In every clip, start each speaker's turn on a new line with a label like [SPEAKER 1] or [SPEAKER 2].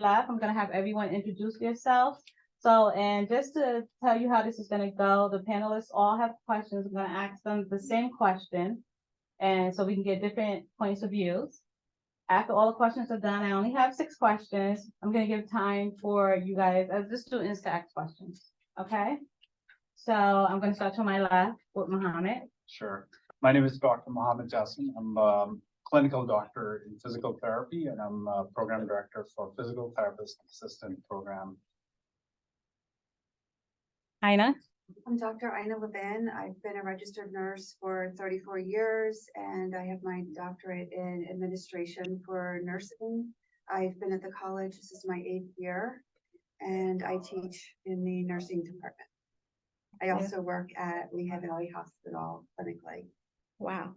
[SPEAKER 1] left, I'm gonna have everyone introduce yourselves. So, and just to tell you how this is gonna go, the panelists all have questions. I'm gonna ask them the same question, and so we can get different points of views. After all the questions are done, I only have 6 questions. I'm gonna give time for you guys as the students to ask questions. Okay? So I'm gonna start to my left with Mohammed.
[SPEAKER 2] Sure. My name is Dr. Mohammed Jassim. I'm a clinical doctor in physical therapy, and I'm a program director for Physical Therapist Assistant Program.
[SPEAKER 1] Aina.
[SPEAKER 3] I'm Dr. Ina Levin. I've been a registered nurse for 34 years, and I have my doctorate in administration for nursing. I've been at the college, this is my 8th year, and I teach in the nursing department. I also work at Lehigh Valley Hospital clinically.
[SPEAKER 1] Wow.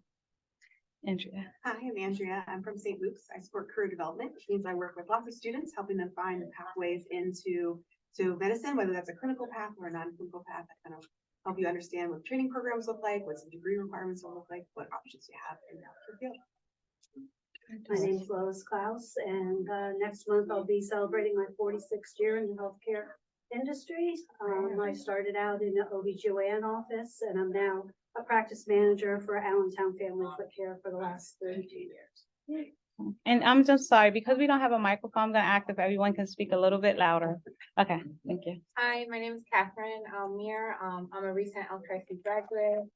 [SPEAKER 1] Andrea.
[SPEAKER 4] Hi, I'm Andrea. I'm from St. Luke's. I support career development, which means I work with lots of students, helping them find the pathways into medicine, whether that's a clinical path or a non-clinical path. I kind of help you understand what training programs look like, what some degree requirements will look like, what options you have in the healthcare field.
[SPEAKER 5] My name is Lois Klaus, and next month I'll be celebrating my 46th year in the healthcare industry. I started out in the OB/GYN office, and I'm now a practice manager for Allentown Family Foot Care for the last 32 years.
[SPEAKER 1] And I'm just sorry, because we don't have a microphone, I'm gonna ask if everyone can speak a little bit louder. Okay, thank you.
[SPEAKER 6] Hi, my name is Catherine Almir. I'm a recent LCCC graduate.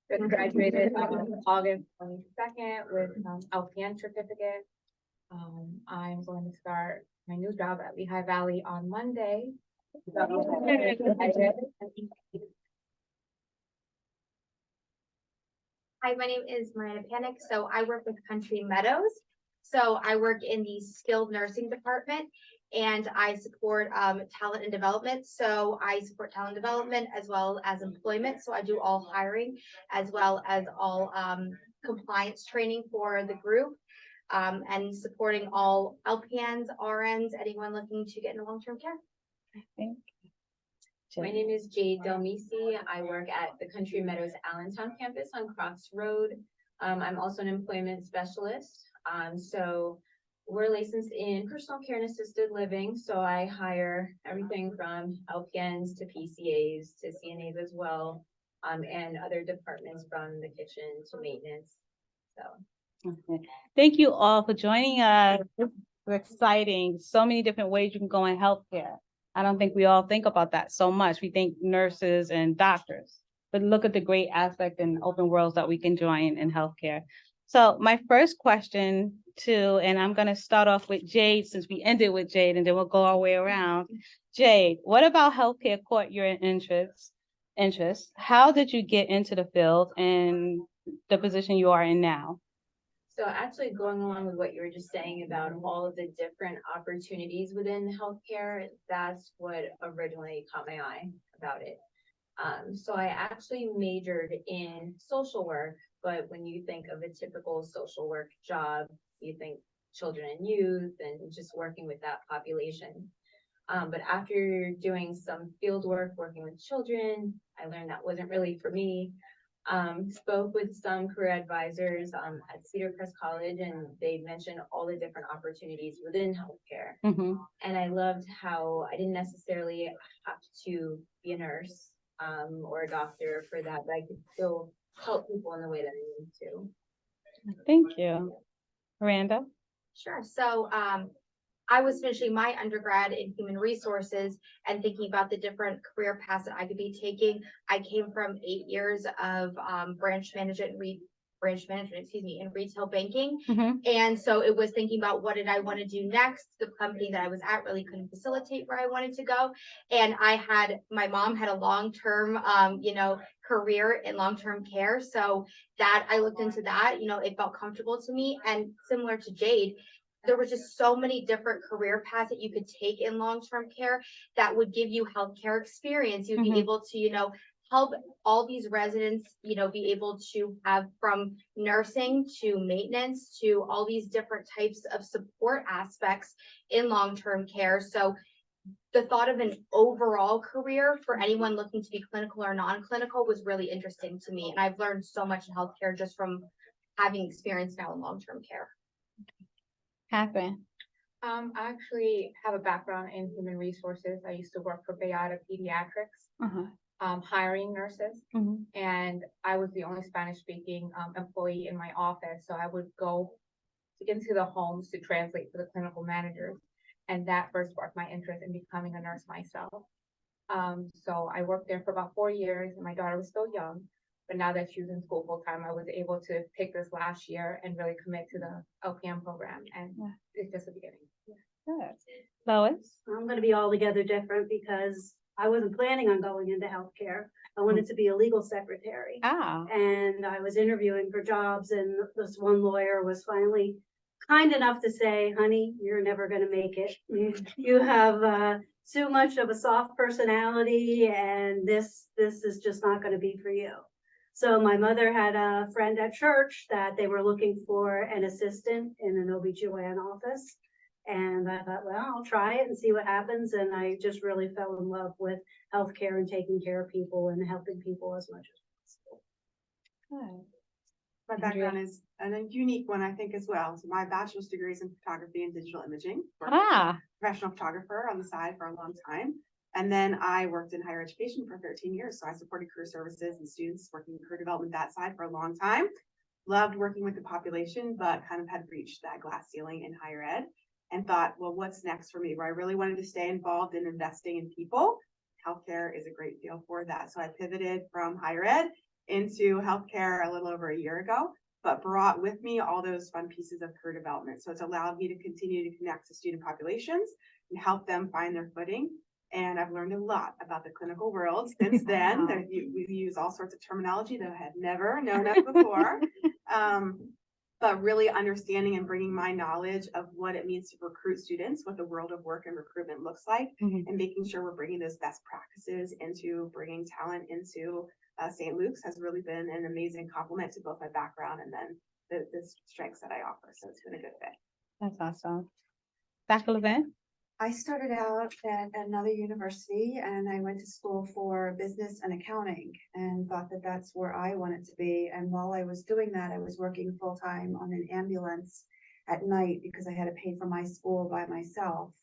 [SPEAKER 6] Just graduated August 22nd with LPN certificate. I'm going to start my new job at Lehigh Valley on Monday.
[SPEAKER 7] Hi, my name is Miranda Panic. So I work with Country Meadows. So I work in the skilled nursing department, and I support talent and development. So I support talent development as well as employment. So I do all hiring as well as all compliance training for the group, and supporting all LPNs, RNs, anyone looking to get into long-term care.
[SPEAKER 6] My name is Jade Delmisi. I work at the Country Meadows Allentown campus on Cross Road. I'm also an employment specialist. So we're licensed in personal care and assisted living. So I hire everything from LPNs to PCAs to CNAs as well, and other departments from the kitchen to maintenance. So
[SPEAKER 1] Okay. Thank you all for joining us. It's exciting. So many different ways you can go in healthcare. I don't think we all think about that so much. We think nurses and doctors, but look at the great aspect and open worlds that we can join in healthcare. So my first question and I'm gonna start off with Jade since we ended with Jade, and then we'll go our way around. Jade, what about healthcare caught your interest? How did you get into the field and the position you are in now?
[SPEAKER 6] So actually going along with what you were just saying about all of the different opportunities within healthcare, that's what originally caught my eye about it. So I actually majored in social work, but when you think of a typical social work job, you think children and youth and just working with that population. But after doing some field work, working with children, I learned that wasn't really for me. Spoke with some career advisors at Cedar Crest College, and they mentioned all the different opportunities within healthcare. And I loved how I didn't necessarily have to be a nurse or a doctor for that, but I could still help people in the way that I need to.
[SPEAKER 1] Thank you. Miranda?
[SPEAKER 7] Sure. So I was finishing my undergrad in human resources and thinking about the different career paths that I could be taking. I came from 8 years of branch management in retail banking. And so it was thinking about what did I want to do next. The company that I was at really couldn't facilitate where I wanted to go. And my mom had a long-term, career in long-term care. So that I looked into that, it felt comfortable to me. And similar to Jade, there were just so many different career paths that you could take in long-term care that would give you healthcare experience. You'd be able to, help all these residents, be able to have from nursing to maintenance to all these different types of support aspects in long-term care. So the thought of an overall career for anyone looking to be clinical or non-clinical was really interesting to me. And I've learned so much in healthcare just from having experience now in long-term care.
[SPEAKER 1] Catherine?
[SPEAKER 8] I actually have a background in human resources. I used to work for Bayada Pediatrics, hiring nurses, and I was the only Spanish speaking employee in my office. So I would go into the homes to translate for the clinical managers. And that first sparked my interest in becoming a nurse myself. So I worked there for about 4 years, and my daughter was still young. But now that she was in school full time, I was able to pick this last year and really commit to the LPM program. And it's just the beginning.
[SPEAKER 1] Good. Lois?
[SPEAKER 5] I'm gonna be altogether different because I wasn't planning on going into healthcare. I wanted to be a legal secretary.
[SPEAKER 1] Ah,
[SPEAKER 5] And I was interviewing for jobs, and this one lawyer was finally kind enough to say, honey, you're never gonna make it. You have too much of a soft personality, and this is just not gonna be for you. So my mother had a friend at church that they were looking for an assistant in an OB/GYN office. And I thought, well, I'll try it and see what happens. And I just really fell in love with healthcare and taking care of people and helping people as much as possible.
[SPEAKER 1] good.
[SPEAKER 4] My background is a unique one, I think, as well. So my bachelor's degree is in photography and digital imaging. Worked as a professional photographer on the side for a long time. And then I worked in higher education for 13 years. So I supported career services and students working in career development that side for a long time. Loved working with the population, but kind of had reached that glass ceiling in higher ed and thought, well, what's next for me? Where I really wanted to stay involved in investing in people. Healthcare is a great field for that. So I pivoted from higher ed into healthcare a little over a year ago, but brought with me all those fun pieces of career development. So it's allowed me to continue to connect to student populations and help them find their footing. And I've learned a lot about the clinical world since then.
[SPEAKER 1] Wow.
[SPEAKER 4] We use all sorts of terminology that I had never known of before. But really understanding and bringing my knowledge of what it means to recruit students, what the world of work and recruitment looks like, and making sure we're bringing those best practices into bringing talent into St. Luke's has really been an amazing compliment to both my background and then the strengths that I offer. So it's been a good fit.
[SPEAKER 1] That's awesome. Dr. Levin?
[SPEAKER 3] I started out at another university and I went to school for business and accounting and thought that that's where I wanted to be. And while I was doing that, I was working full time on an ambulance at night because I had to pay for my school by myself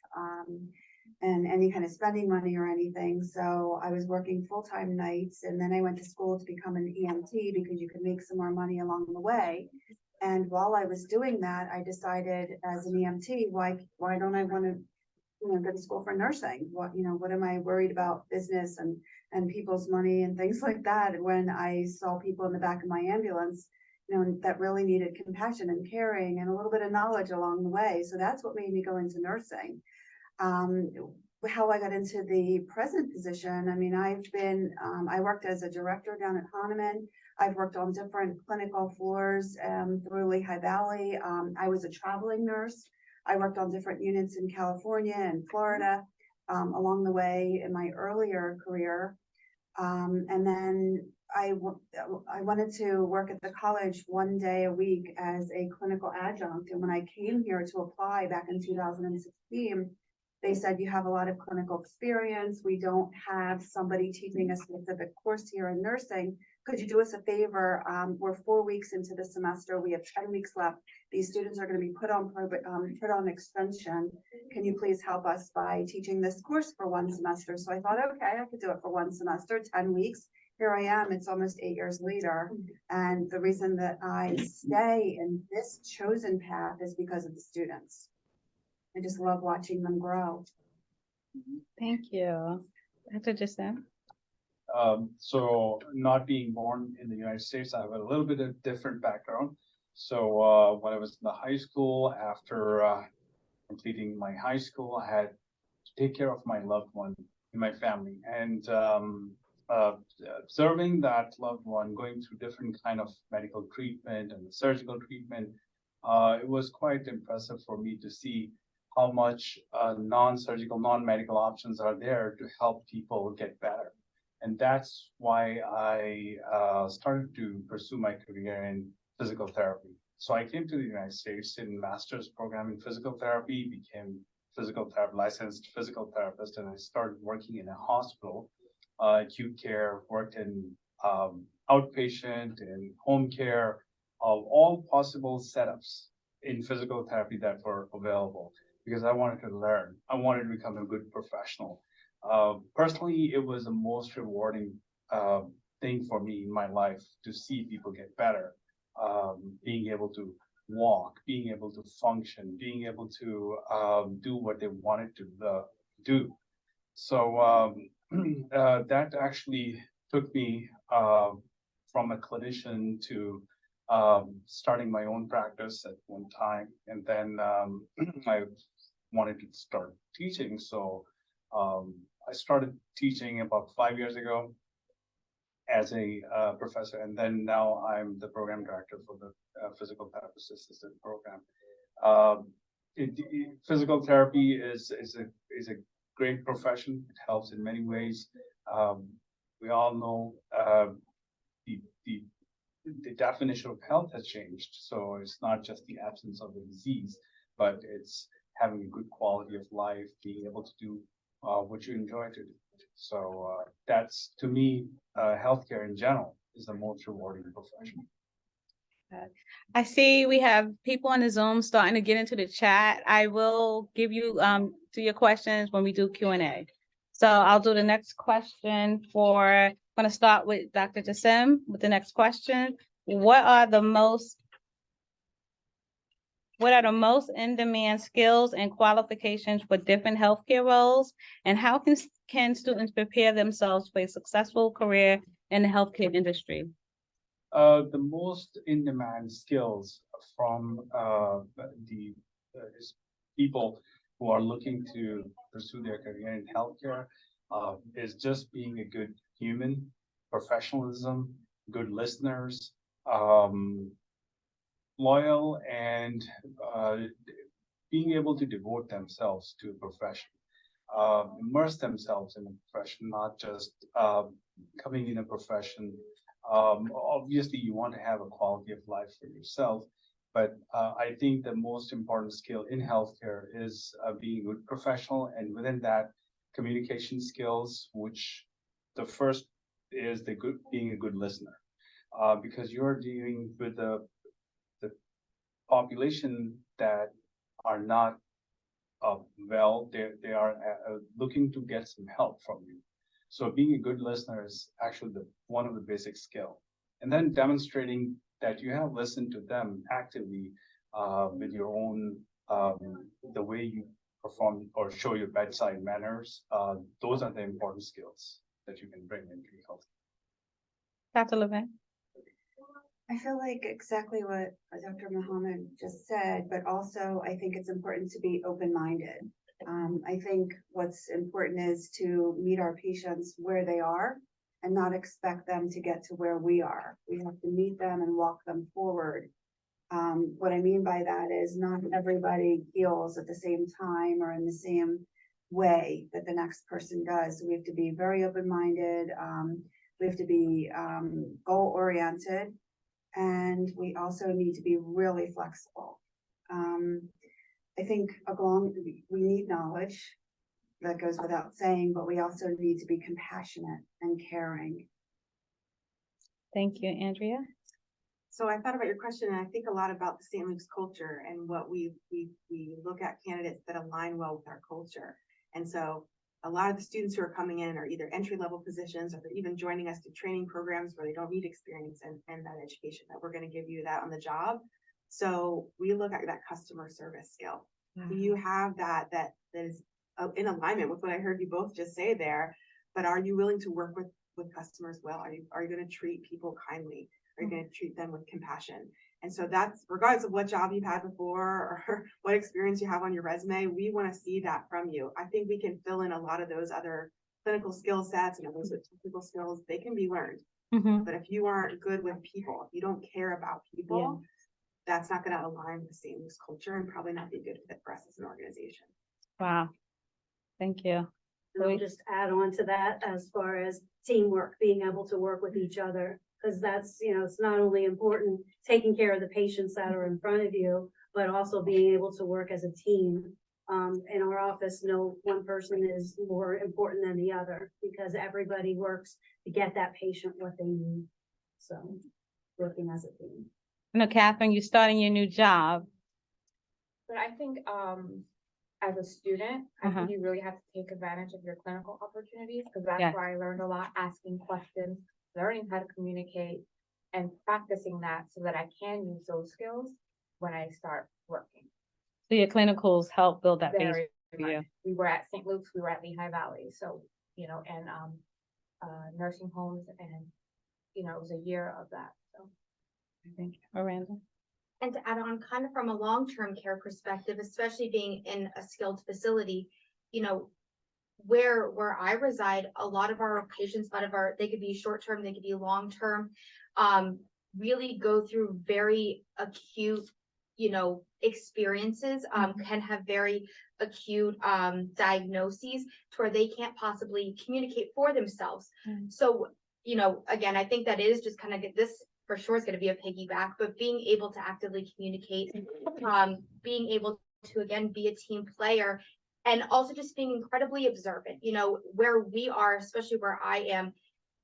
[SPEAKER 3] and any kind of spending money or anything. So I was working full time nights, and then I went to school to become an EMT because you could make some more money along the way. And while I was doing that, I decided as an EMT, why don't I want to go to school for nursing? What am I worried about business and people's money and things like that? When I saw people in the back of my ambulance, that really needed compassion and caring and a little bit of knowledge along the way. So that's what made me go into nursing. How I got into the present position, I mean, I worked as a director down at Hahnemann. I've worked on different clinical floors through Lehigh Valley. I was a traveling nurse. I worked on different units in California and Florida along the way in my earlier career. And then I wanted to work at the college one day a week as a clinical adjunct. And when I came here to apply back in 2016, they said, you have a lot of clinical experience. We don't have somebody teaching a specific course here in nursing. Could you do us a favor? We're 4 weeks into the semester. We have 10 weeks left. These students are going to be put on extension. Can you please help us by teaching this course for one semester? So I thought, okay, I could do it for one semester, 10 weeks. Here I am. It's almost 8 years later. And the reason that I stay in this chosen path is because of the students. I just love watching them grow.
[SPEAKER 1] Thank you. Dr. Jason?
[SPEAKER 2] So not being born in the United States, I have a little bit of different background. So when I was in the high school, after completing my high school, I had to take care of my loved one in my family, and observing that loved one going through different kind of medical treatment and surgical treatment, it was quite impressive for me to see how much non-surgical, non-medical options are there to help people get better. And that's why I started to pursue my career in physical therapy. So I came to the United States, did a master's program in physical therapy, became licensed physical therapist, and I started working in a hospital, acute care, worked in outpatient and home care, of all possible setups in physical therapy that were available. because I wanted to learn. I wanted to become a good professional. Personally, it was the most rewarding thing for me in my life to see people get better, being able to walk, being able to function, being able to do what they wanted to do. So that actually took me from a clinician to starting my own practice at one time, and then I wanted to start teaching. So I started teaching about 5 years ago as a professor, and then now I'm the program director for the physical therapist assistant program. Physical therapy is a great profession. It helps in many ways. We all know the, the the definition of health has changed. So it's not just the absence of the disease, but it's having a good quality of life, being able to do what you enjoy to do. So that's, to me, healthcare in general is the most rewarding profession.
[SPEAKER 1] I see we have people on the Zoom starting to get into the chat. I will give you to your questions when we do Q&A. So I'll do the next question I'm going to start with Dr. Jassim with the next question. What are the most in-demand skills and qualifications for different healthcare roles? And how can students prepare themselves for a successful career in the healthcare industry?
[SPEAKER 2] The most in-demand skills from the people who are looking to pursue their career in healthcare is just being a good human, professionalism, good listeners, loyal, and being able to devote themselves to a profession, immerse themselves in a profession, not just coming in a profession. Obviously, you want to have a quality of life for yourself, but I think the most important skill in healthcare is being a good professional, and within that, communication skills, which the first is being a good listener, because you're dealing with the population that are not well, they are looking to get some help from you. So being a good listener is actually one of the basic skill, and then demonstrating that you have listened to them actively with your own the way you perform or show your bedside manners. Those are the important skills that you can bring into health.
[SPEAKER 1] Dr. Levin.
[SPEAKER 3] I feel like exactly what Dr. Muhammad just said, but also I think it's important to be open-minded. I think what's important is to meet our patients where they are and not expect them to get to where we are. We have to meet them and walk them forward. What I mean by that is not everybody heals at the same time or in the same way that the next person does. So we have to be very open-minded. We have to be goal-oriented. And we also need to be really flexible. I think we need knowledge, that goes without saying, but we also need to be compassionate and caring.
[SPEAKER 1] Thank you, Andrea.
[SPEAKER 4] So I thought about your question, and I think a lot about the St. Luke's culture and what we look at candidates that align well with our culture. And so a lot of the students who are coming in are either entry-level positions, or they're even joining us to training programs where they don't need experience and that education, that we're going to give you that on the job. So we look at that customer service skill. Do you have that is in alignment with what I heard you both just say there? But are you willing to work with customers well? Are you going to treat people kindly? Are you going to treat them with compassion? And so that's regardless of what job you've had before or what experience you have on your resume, we want to see that from you. I think we can fill in a lot of those other clinical skill sets and those technical skills. They can be learned. Mm-hmm. But if you aren't good with people, if you don't care about people, that's not going to align with the St. Luke's culture and probably not be a good fit for us as an organization.
[SPEAKER 1] Wow. Thank you.
[SPEAKER 5] And I'll just add on to that as far as teamwork, being able to work with each other. Because that's, it's not only important taking care of the patients that are in front of you, but also being able to work as a team. In our office, no one person is more important than the other because everybody works to get that patient what they need. So working as a team.
[SPEAKER 1] Catherine, you're starting your new job.
[SPEAKER 8] But I think as a student, I think you really have to take advantage of your clinical opportunities, because that's
[SPEAKER 1] Yeah.
[SPEAKER 8] where I learned a lot, asking questions, learning how to communicate, and practicing that so that I can use those skills when I start working.
[SPEAKER 1] So your clinicals help build that base
[SPEAKER 8] Very
[SPEAKER 1] for you.
[SPEAKER 8] much. We were at St. Luke's, we were at Lehigh Valley, so, and nursing homes, and, it was a year of that, so.
[SPEAKER 1] Thank you. Miranda?
[SPEAKER 7] And to add on, kind of from a long-term care perspective, especially being in a skilled facility, where I reside, a lot of our patients, they could be short-term, they could be long-term, really go through very acute, experiences, can have very acute diagnoses to where they can't possibly communicate for themselves. So, again, I think that is just kind of this for sure is going to be a piggyback, but being able to actively communicate, being able to, again, be a team player, and also just being incredibly observant, where we are, especially where I am,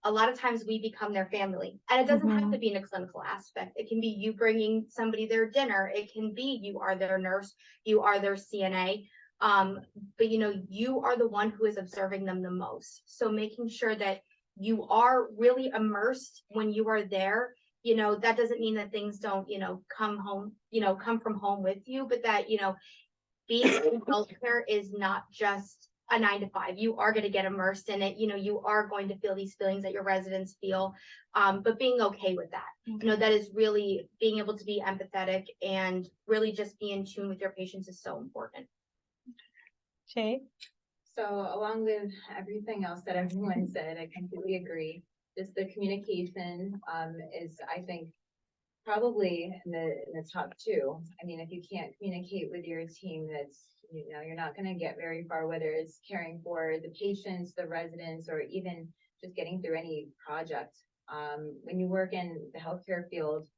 [SPEAKER 7] a lot of times we become their family, and it doesn't have to be in a clinical aspect. It can be you bringing somebody their dinner. It can be you are their nurse, you are their CNA. But you are the one who is observing them the most. So making sure that you are really immersed when you are there. That doesn't mean that things don't, come from home with you, but that, being in healthcare is not just a 9 to 5. You are going to get immersed in it. You are going to feel these feelings that your residents feel, but being okay with that. That is really being able to be empathetic and really just be in tune with your patients is so important.
[SPEAKER 1] Shay?
[SPEAKER 6] So along with everything else that everyone said, I completely agree. Just the communication is, I think, probably in the top two. I mean, if you can't communicate with your team, that's, you're not going to get very far, whether it's caring for the patients, the residents, or even just getting through any project. When you work in the healthcare field,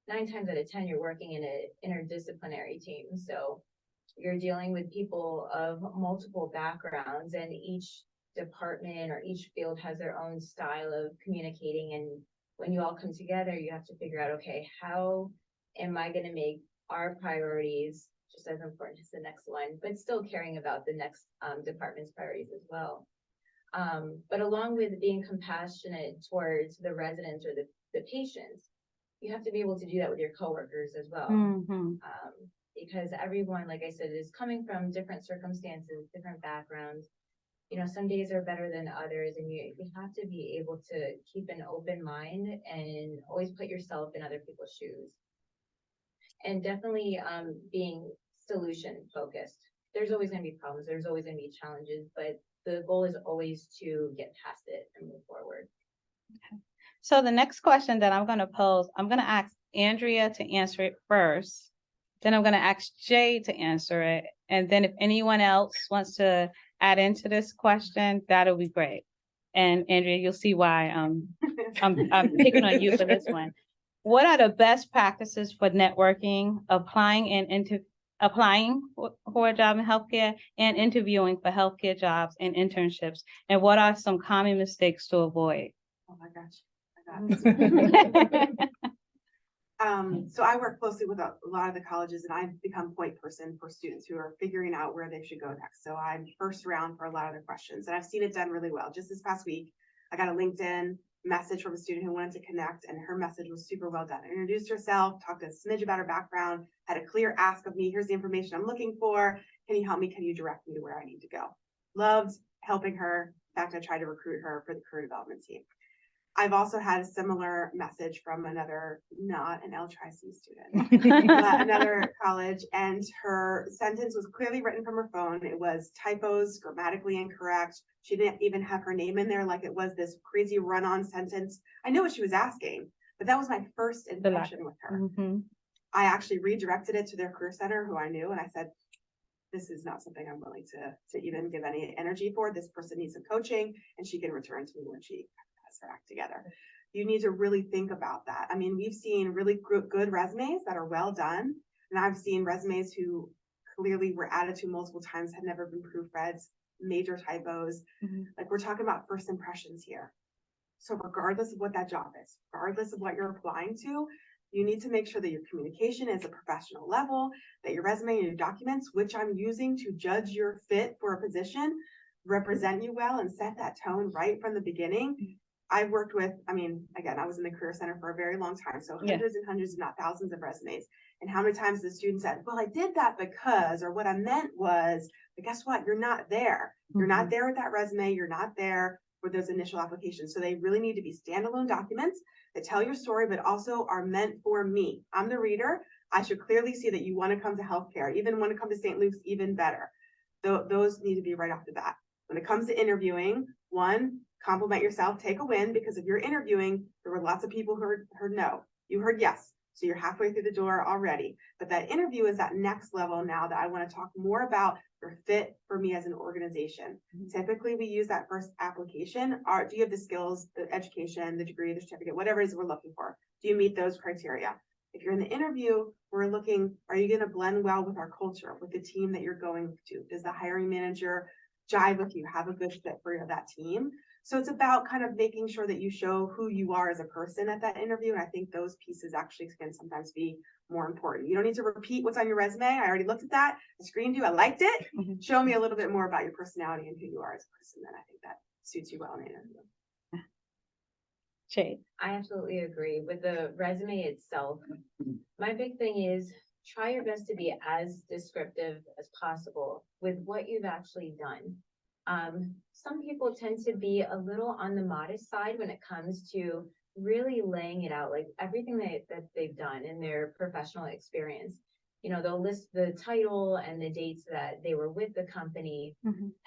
[SPEAKER 6] 9 times out of 10, you're working in an interdisciplinary team. So you're dealing with people of multiple backgrounds, and each department or each field has their own style of communicating. And when you all come together, you have to figure out, okay, how am I going to make our priorities just as important as the next one, but still caring about the next department's priorities as well. But along with being compassionate towards the residents or the patients, you have to be able to do that with your coworkers as well. Because everyone, like I said, is coming from different circumstances, different backgrounds. Some days are better than others, and you have to be able to keep an open mind and always put yourself in other people's shoes. And definitely being solution focused. There's always going to be problems. There's always going to be challenges, but the goal is always to get past it and move forward.
[SPEAKER 1] Okay. So the next question that I'm going to pose, I'm going to ask Andrea to answer it first. Then I'm going to ask Jay to answer it. And then if anyone else wants to add into this question, that'll be great. And Andrea, you'll see why I'm picking on you for this one. What are the best practices for networking, applying for a job in healthcare, and interviewing for healthcare jobs and internships? And what are some common mistakes to avoid?
[SPEAKER 4] Oh my gosh, I got this. So I work closely with a lot of the colleges, and I've become point person for students who are figuring out where they should go next. So I'm first round for a lot of the questions, and I've seen it done really well. Just this past week, I got a LinkedIn message from a student who wanted to connect, and her message was super well done. Introduced herself, talked a smidge about her background, had a clear ask of me, here's the information I'm looking for. Can you help me? Can you direct me to where I need to go? Loved helping her. In fact, I tried to recruit her for the career development team. I've also had a similar message from another, not an LCCC student, another college, and her sentence was clearly written from her phone. It was typos, grammatically incorrect. She didn't even have her name in there, like it was this crazy run-on sentence. I knew what she was asking, but that was my first impression with her. I actually redirected it to their career center, who I knew, and I said, this is not something I'm willing to even give any energy for. This person needs some coaching, and she can return to me when she has her act together. You need to really think about that. I mean, we've seen really good resumes that are well done, and I've seen resumes who clearly were added to multiple times, had never been proofread, major typos. Like, we're talking about first impressions here. So regardless of what that job is, regardless of what you're applying to, You need to make sure that your communication is a professional level, that your resume and your documents, which I'm using to judge your fit for a position, represent you well and set that tone right from the beginning. I've worked with, I mean, again, I was in the Career Center for a very long time, so hundreds and hundreds, if not thousands of resumes. And how many times the student said, well, I did that because, or what I meant was, but guess what? You're not there. You're not there with that resume. You're not there for those initial applications. So they really need to be standalone documents that tell your story, but also are meant for me. I'm the reader. I should clearly see that you want to come to healthcare, even want to come to St. Luke's, even better. Those need to be right off the bat. When it comes to interviewing, one, compliment yourself, take a win, because if you're interviewing, there were lots of people who heard no. You heard yes. So you're halfway through the door already. But that interview is that next level now that I want to talk more about your fit for me as an organization. Typically, we use that first application. Do you have the skills, the education, the degree, the certificate, whatever it is we're looking for? Do you meet those criteria? If you're in the interview, we're looking, are you going to blend well with our culture, with the team that you're going to? Does the hiring manager jive with you, have a good fit for that team? So it's about kind of making sure that you show who you are as a person at that interview. And I think those pieces actually can sometimes be more important. You don't need to repeat what's on your resume. I already looked at that. I screened you. I liked it. Show me a little bit more about your personality and who you are as a person. Then I think that suits you well in an interview.
[SPEAKER 1] Jade.
[SPEAKER 6] I absolutely agree with the resume itself. My big thing is try your best to be as descriptive as possible with what you've actually done. Some people tend to be a little on the modest side when it comes to really laying it out, like everything that they've done in their professional experience. You know, they'll list the title and the dates that they were with the company.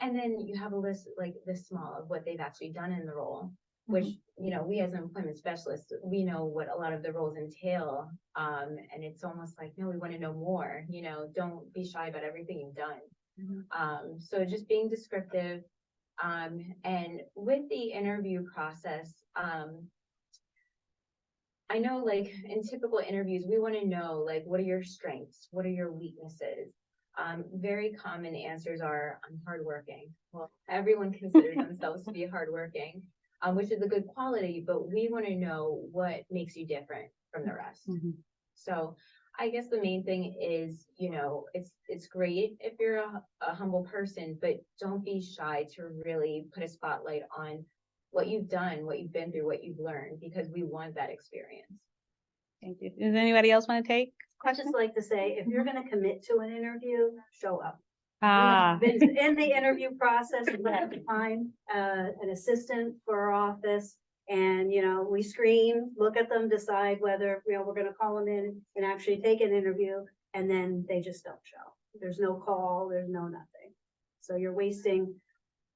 [SPEAKER 6] And then you have a list like this small of what they've actually done in the role, which, you know, we as employment specialists, we know what a lot of the roles entail. And it's almost like, no, we want to know more, you know, don't be shy about everything you've done. So just being descriptive, and with the interview process, I know like in typical interviews, we want to know like, what are your strengths? What are your weaknesses? Very common answers are, I'm hardworking. Well, everyone considers themselves to be hardworking, which is a good quality, but we want to know what makes you different from the rest. So I guess the main thing is, you know, it's great if you're a humble person, but don't be shy to really put a spotlight on what you've done, what you've been through, what you've learned, because we want that experience.
[SPEAKER 1] Thank you. Does anybody else want to take
[SPEAKER 5] I just like to say, if you're going to commit to an interview, show up.
[SPEAKER 1] Ah.
[SPEAKER 5] We've been in the interview process, we have to find an assistant for our office. And, you know, we screen, look at them, decide whether, you know, we're going to call them in and actually take an interview, and then they just don't show. There's no call, there's no nothing. So you're wasting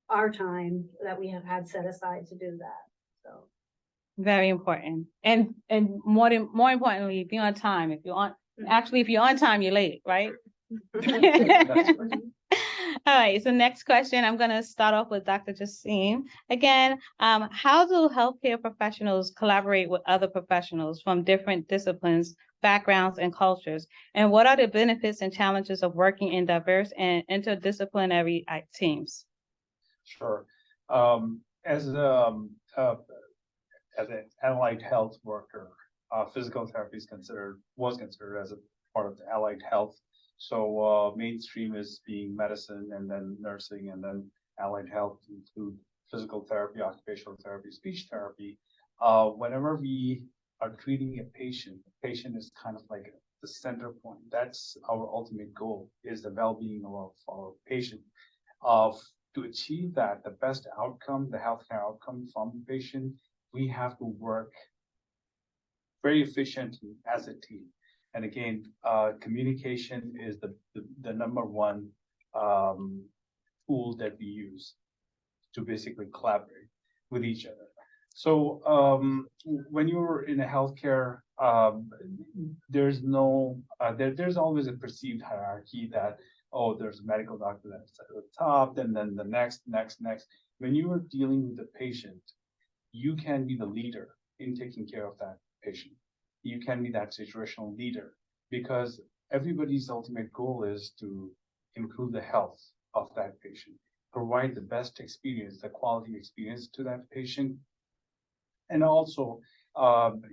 [SPEAKER 5] our time that we have had set aside to do that. So
[SPEAKER 1] Very important. And more importantly, be on time. If you're on time, you're late, right? All right, so next question, I'm going to start off with Dr. Jassim. Again, how do healthcare professionals collaborate with other professionals from different disciplines, backgrounds, and cultures? And what are the benefits and challenges of working in diverse and interdisciplinary teams?
[SPEAKER 2] Sure. As an allied health worker, physical therapy was considered as a part of the allied health. So mainstream is being medicine, and then nursing, and then allied health include physical therapy, occupational therapy, speech therapy. Whenever we are treating a patient, the patient is kind of like the center point. That's our ultimate goal, is the well-being of our patient. To achieve that, the best outcome, the healthcare outcome from the patient, we have to work very efficiently as a team. And again, communication is the number one tool that we use to basically collaborate with each other. So when you're in a healthcare, there's always a perceived hierarchy that, oh, there's a medical doctor that's at the top, then the next. When you are dealing with the patient, you can be the leader in taking care of that patient. You can be that situational leader, because everybody's ultimate goal is to improve the health of that patient, provide the best experience, the quality experience to that patient. And also,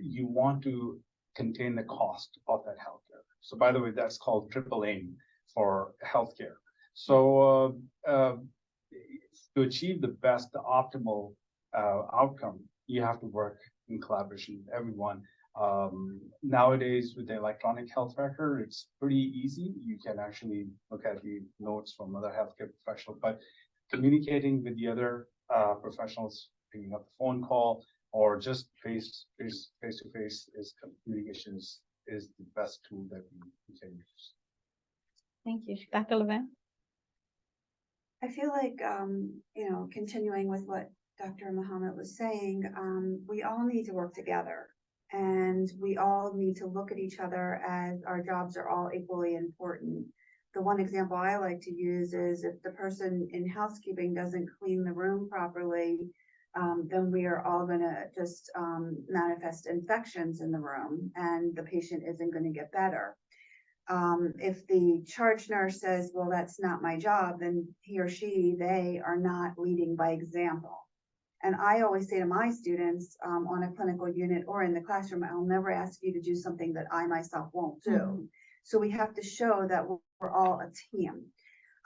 [SPEAKER 2] you want to contain the cost of that healthcare. So by the way, that's called triple aim for healthcare. So to achieve the best, the optimal outcome, you have to work in collaboration with everyone. Nowadays, with the electronic health record, it's pretty easy. You can actually look at the notes from other healthcare professionals, but communicating with the other professionals, picking up the phone call, or just face to face is communications is the best tool that we can use.
[SPEAKER 1] Thank you. Dr. Levin?
[SPEAKER 3] I feel like, continuing with what Dr. Muhammad was saying, we all need to work together, and we all need to look at each other as our jobs are all equally important. The one example I like to use is if the person in housekeeping doesn't clean the room properly, then we are all going to just manifest infections in the room, and the patient isn't going to get better. If the charge nurse says, well, that's not my job, then he or she, they are not leading by example. And I always say to my students on a clinical unit or in the classroom, I'll never ask you to do something that I myself won't do. Mm-hmm. So we have to show that we're all a team.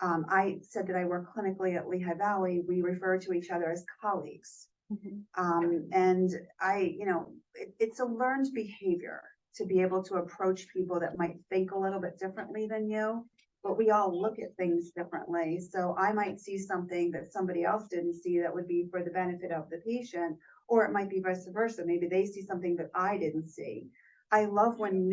[SPEAKER 3] I said that I work clinically at Lehigh Valley. We refer to each other as colleagues. Mm-hmm. And it's a learned behavior to be able to approach people that might think a little bit differently than you, but we all look at things differently. So I might see something that somebody else didn't see that would be for the benefit of the patient, or it might be vice versa. Maybe they see something that I didn't see. I love when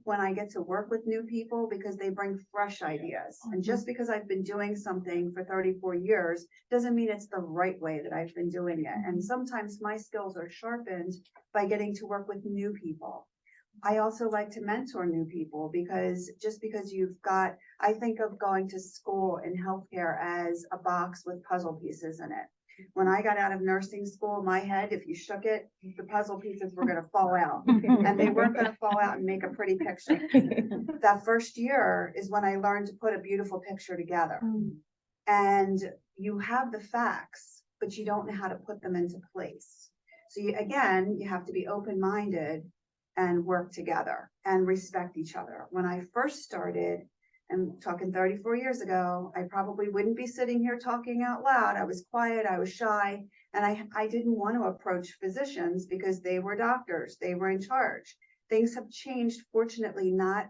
[SPEAKER 3] I get to work with new people because they bring fresh ideas. Mm-hmm. And just because I've been doing something for 34 years doesn't mean it's the right way that I've been doing it. Mm-hmm. And sometimes my skills are sharpened by getting to work with new people. I also like to mentor new people because just because I think of going to school in healthcare as a box with puzzle pieces in it. When I got out of nursing school, in my head, if you shook it, the puzzle pieces were going to fall out, and they weren't going to fall out and make a pretty picture. That first year is when I learned to put a beautiful picture together. And you have the facts, but you don't know how to put them into place. So you have to be open-minded and work together and respect each other. When I first started, and talking 34 years ago, I probably wouldn't be sitting here talking out loud. I was quiet, I was shy, and I didn't want to approach physicians because they were doctors, they were in charge. Things have changed, fortunately, not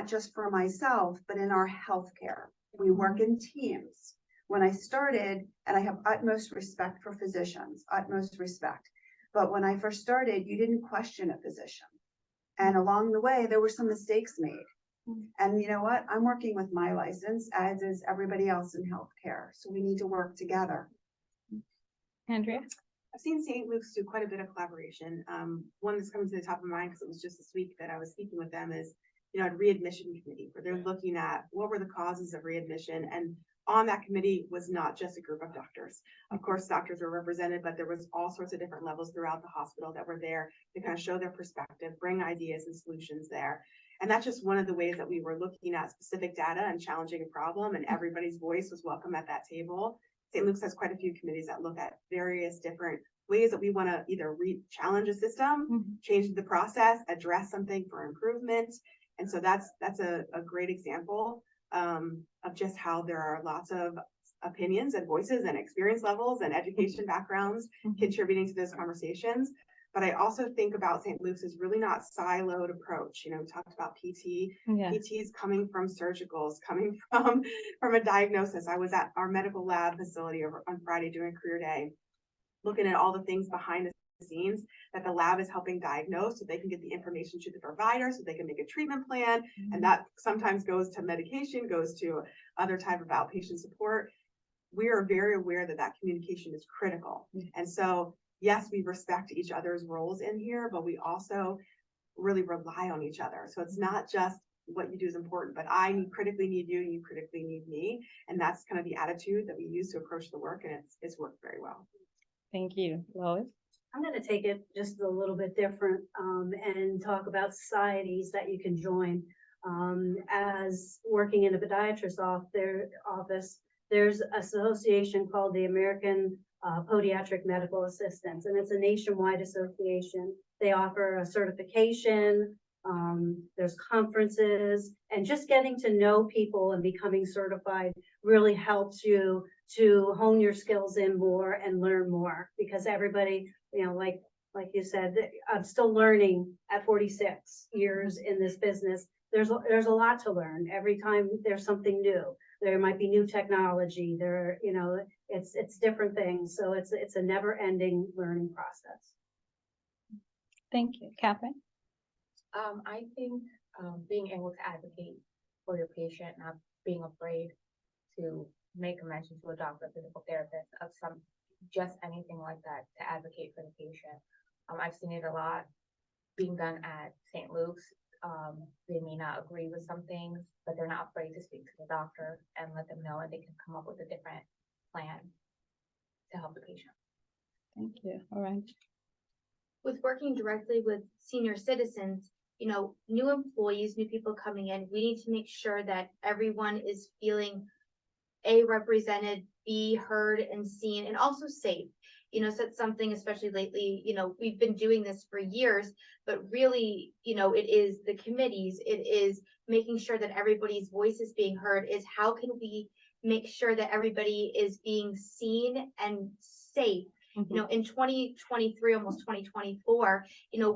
[SPEAKER 3] just for myself, but in our healthcare. We work in teams. When I started, and I have utmost respect for physicians, utmost respect. But when I first started, you didn't question a physician. And along the way, there were some mistakes made. And you know what? I'm working with my license, as is everybody else in healthcare. So we need to work together.
[SPEAKER 1] Andrea?
[SPEAKER 4] I've seen St. Luke's do quite a bit of collaboration. One that's coming to the top of mind, because it was just this week that I was speaking with them, is, a readmission committee where they're looking at what were the causes of readmission. And on that committee was not just a group of doctors. Of course, doctors were represented, but there was all sorts of different levels throughout the hospital that were there to kind of show their perspective, bring ideas and solutions there. And that's just one of the ways that we were looking at specific data and challenging a problem, and everybody's voice was welcome at that table. St. Luke's has quite a few committees that look at various different ways that we want to either challenge a system, change the process, address something for improvement. And so that's a great example of just how there are lots of opinions and voices and experience levels and education backgrounds contributing to those conversations. But I also think about St. Luke's as really not siloed approach. We talked about PT. Yeah. PT is coming from surgicals, coming from a diagnosis. I was at our medical lab facility on Friday doing career day, looking at all the things behind the scenes that the lab is helping diagnose so they can get the information to the provider so they can make a treatment plan. And that sometimes goes to medication, goes to other type of outpatient support. We are very aware that communication is critical. And so, yes, we respect each other's roles in here, but we also really rely on each other. So it's not just what you do is important, but I critically need you, you critically need me. And that's kind of the attitude that we use to approach the work, and it's worked very well.
[SPEAKER 1] Thank you. Lois?
[SPEAKER 5] I'm going to take it just a little bit different and talk about societies that you can join. As working in a podiatrist's office, there's an association called the American Podiatric Medical Assistants, and it's a nationwide association. They offer a certification, there's conferences, and just getting to know people and becoming certified really helps you to hone your skills in more and learn more, because everybody, like you said, I'm still learning at 46 years in this business. There's a lot to learn. Every time there's something new. There might be new technology. It's different things. So it's a never-ending learning process.
[SPEAKER 1] Thank you. Catherine?
[SPEAKER 8] I think, being able to advocate for your patient, not being afraid to make a mention to a doctor, physical therapist, of just anything like that, to advocate for the patient. I've seen it a lot being done at St. Luke's. They may not agree with some things, but they're not afraid to speak to the doctor and let them know, and they can come up with a different plan to help the patient.
[SPEAKER 1] Thank you. All right.
[SPEAKER 7] With working directly with senior citizens, new employees, new people coming in, we need to make sure that everyone is feeling represented, B, heard and seen, and also safe. So that's something, especially lately, we've been doing this for years, but really, it is the committees, it is making sure that everybody's voice is being heard, is how can we make sure that everybody is being seen and safe. In 2023, almost 2024,